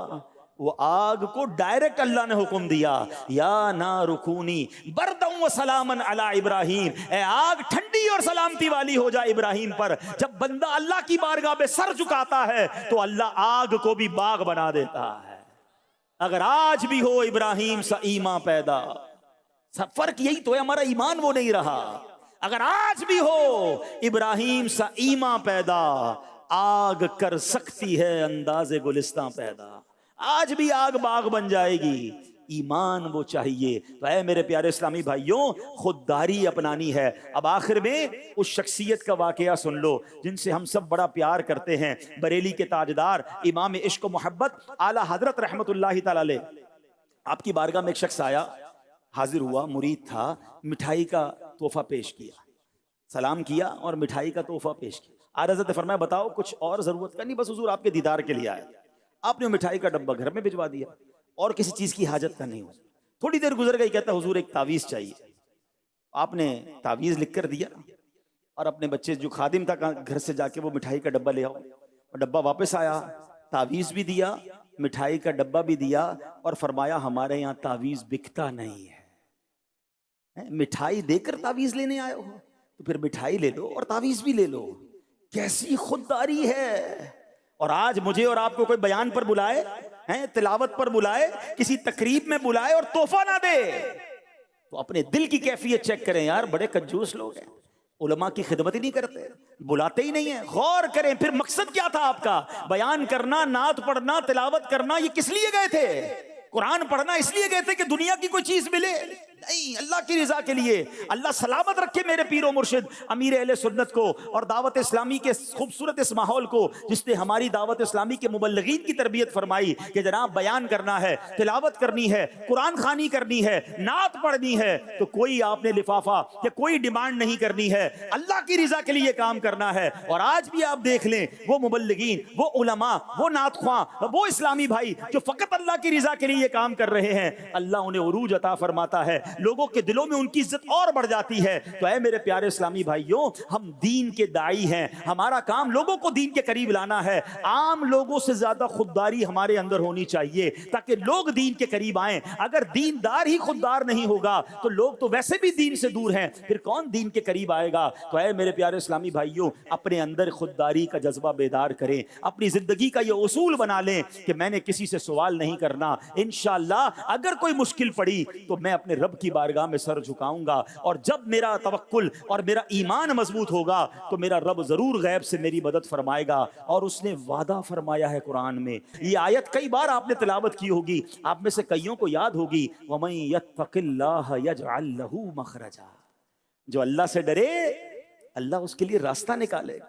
وہ آگ کو ڈائریکٹ اللہ نے حکم دیا، یا نار کونی بردا و سلاما علی ابراہیم، اے آگ ٹھنڈی اور سلامتی والی ہو جا ابراہیم پر۔ جب بندہ اللہ کی بارگاہ میں سر جھکاتا ہے تو اللہ آگ کو بھی باغ بنا دیتا ہے۔ اگر آج بھی ہو ابراہیم سا ایمان پیدا، فرق یہی تو ہے، ہمارا ایمان وہ نہیں رہا۔ اگر آج بھی ہو ابراہیم سا ایمان پیدا، آگ کر سکتی ہے انداز گلستان پیدا۔ آج بھی آگ باغ بن جائے گی، ایمان وہ چاہیے۔ تو اے میرے پیارے اسلامی بھائیوں، خودداری اپنانی ہے۔ اب آخر میں اس شخصیت کا واقعہ سن لو جن سے ہم سب بڑا پیار کرتے ہیں، بریلی کے تاجدار امام عشق و محبت اعلیٰ حضرت رحمت اللہ تعالی علیہ۔ آپ کی بارگاہ میں ایک شخص آیا، حاضر ہوا، مرید تھا، مٹھائی کا تحفہ پیش کیا، سلام کیا اور مٹھائی کا تحفہ پیش کیا۔ آج حضرت نے فرمایا بتاؤ کچھ اور ضرورت کا؟ نہیں، بس حضور آپ کے دیدار کے لیے آیا۔ آپ نے مٹھائی کا ڈبہ گھر میں بھجوا دیا، اور کسی چیز کی حاجت کا نہیں ہو۔ تھوڑی دیر گزر گئی، کہتا حضور ایک تعویذ چاہیے۔ آپ نے تعویذ لکھ کر دیا اور اپنے بچے جو خادم تھا گھر سے جا کے وہ مٹھائی کا ڈبہ لے آؤ، اور ڈبہ واپس آیا، تعویذ بھی دیا، مٹھائی کا ڈبہ بھی دیا، اور فرمایا ہمارے یہاں تعویذ بکتا نہیں ہے۔ مٹھائی دے کر تعویذ لینے آئے ہو تو پھر مٹھائی لے لو اور تعویذ بھی لے لو۔ کیسی خودداری ہے! اور آج مجھے اور آپ کو کوئی بیان پر بلائے، تلاوت پر بلائے، کسی تقریب میں بلائے اور تحفہ نہ دے تو اپنے دل کی کیفیت چیک کریں۔ یار بڑے کنجوس لوگ ہیں، علماء کی خدمت ہی نہیں کرتے، بلاتے ہی نہیں ہیں۔ غور کریں پھر مقصد کیا تھا آپ کا؟ بیان کرنا، نعت پڑھنا، تلاوت کرنا، یہ کس لیے گئے تھے؟ قرآن پڑھنا اس لیے گئے تھے کہ دنیا کی کوئی چیز ملے؟ نہیں، اللہ کی رضا کے لیے۔ اللہ سلامت رکھے میرے پیر و مرشد امیر اہل سنت کو اور دعوت اسلامی کے خوبصورت اس ماحول کو، جس نے ہماری دعوت اسلامی کے مبلغین کی تربیت فرمائی کہ جناب بیان کرنا ہے، تلاوت کرنی ہے، قرآن خوانی کرنی ہے، نعت پڑھنی ہے، تو کوئی آپ نے لفافہ یا کوئی ڈیمانڈ نہیں کرنی ہے، اللہ کی رضا کے لیے کام کرنا ہے۔ اور آج بھی آپ دیکھ لیں وہ مبلغین، وہ علماء، وہ نعت خواں، وہ اسلامی بھائی جو فقط اللہ کی رضا کے لیے کام کر رہے ہیں، اللہ انہیں عروج عطا فرماتا ہے۔ لوگوں کے دلوں میں ان کی عزت اور بڑھ جاتی ہے۔ تو اے میرے پیارے اسلامی بھائیوں، ہم دین کے داعی ہیں، ہمارا کام لوگوں کو دین کے قریب لانا ہے۔ عام لوگوں سے زیادہ خودداری ہمارے اندر ہونی چاہیے تاکہ لوگ دین کے قریب آئیں۔ اگر دیندار ہی خوددار نہیں ہوگا تو لوگ تو ویسے بھی دین سے دور ہیں، پھر کون دین کے قریب آئے گا؟ تو اے میرے پیارے اسلامی بھائیوں، اپنے اندر خودداری کا جذبہ بیدار کریں، اپنی زندگی کا یہ اصول بنا لیں کہ میں نے کسی سے سوال نہیں کرنا۔ انشاءاللہ اگر کوئی مشکل پڑی تو میں اپنے رب کی بارگاہ میں سر جھکاؤں گا، اور جب میرا توکل اور میرا ایمان مضبوط ہوگا تو میرا رب ضرور غیب سے میری مدد فرمائے گا۔ اور اس نے وعدہ فرمایا ہے قرآن میں، یہ آیت کئی بار آپ نے تلاوت کی ہوگی، آپ میں سے کئیوں کو یاد ہوگی، وَمَن يَتَّقِ اللَّهَ يَجْعَل لَّهُ مَخْرَجًا، جو اللہ سے ڈرے اللہ اس کے لیے راستہ نکالے گا،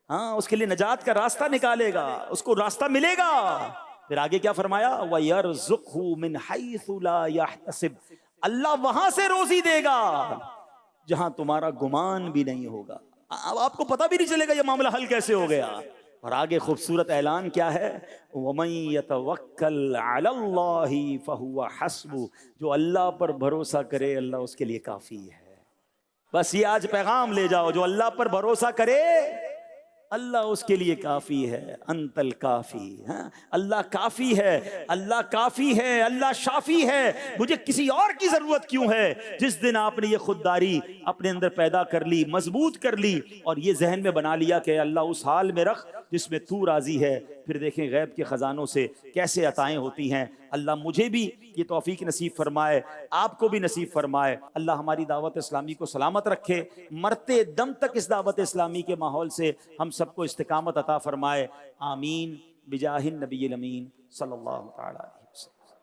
ہاں اس کے لیے نجات کا راستہ نکالے گا، اس کو راستہ ملے گا۔ پھر آگے کیا فرمایا؟ وَيَرْزُقْهُ مِنْ حَيْثُ لَا يَحْتَسِبُ، اللہ وہاں سے روزی دے گا جہاں تمہارا گمان بھی نہیں ہوگا۔ اب آپ کو پتہ بھی نہیں چلے گا یہ معاملہ حل کیسے ہو گیا۔ اور آگے خوبصورت اعلان کیا ہے؟ وَمَن يَتَوَكَّلْ عَلَى اللَّهِ فَهُوَ حَسْبُهُ، جو اللہ پر بھروسہ کرے اللہ اس کے لیے کافی ہے۔ بس یہ آج پیغام لے جاؤ، جو اللہ پر بھروسہ کرے اللہ اس کے لیے کافی ہے۔ انت الکافی، ہاں اللہ کافی ہے، اللہ کافی ہے، اللہ شافی ہے، مجھے کسی اور کی ضرورت کیوں ہے؟ جس دن آپ نے یہ خودداری اپنے اندر پیدا کر لی، مضبوط کر لی، اور یہ ذہن میں بنا لیا کہ اللہ اس حال میں رکھ جس میں تو راضی ہے، پھر دیکھیں غیب کے خزانوں سے کیسے عطائیں ہوتی ہیں۔ اللہ مجھے بھی یہ توفیق نصیب فرمائے، آپ کو بھی نصیب فرمائے۔ اللہ ہماری دعوت اسلامی کو سلامت رکھے، مرتے دم تک اس دعوت اسلامی کے ماحول سے ہم سب کو استقامت عطا فرمائے۔ آمین بجاہ النبی الامین صلی اللہ تعالی۔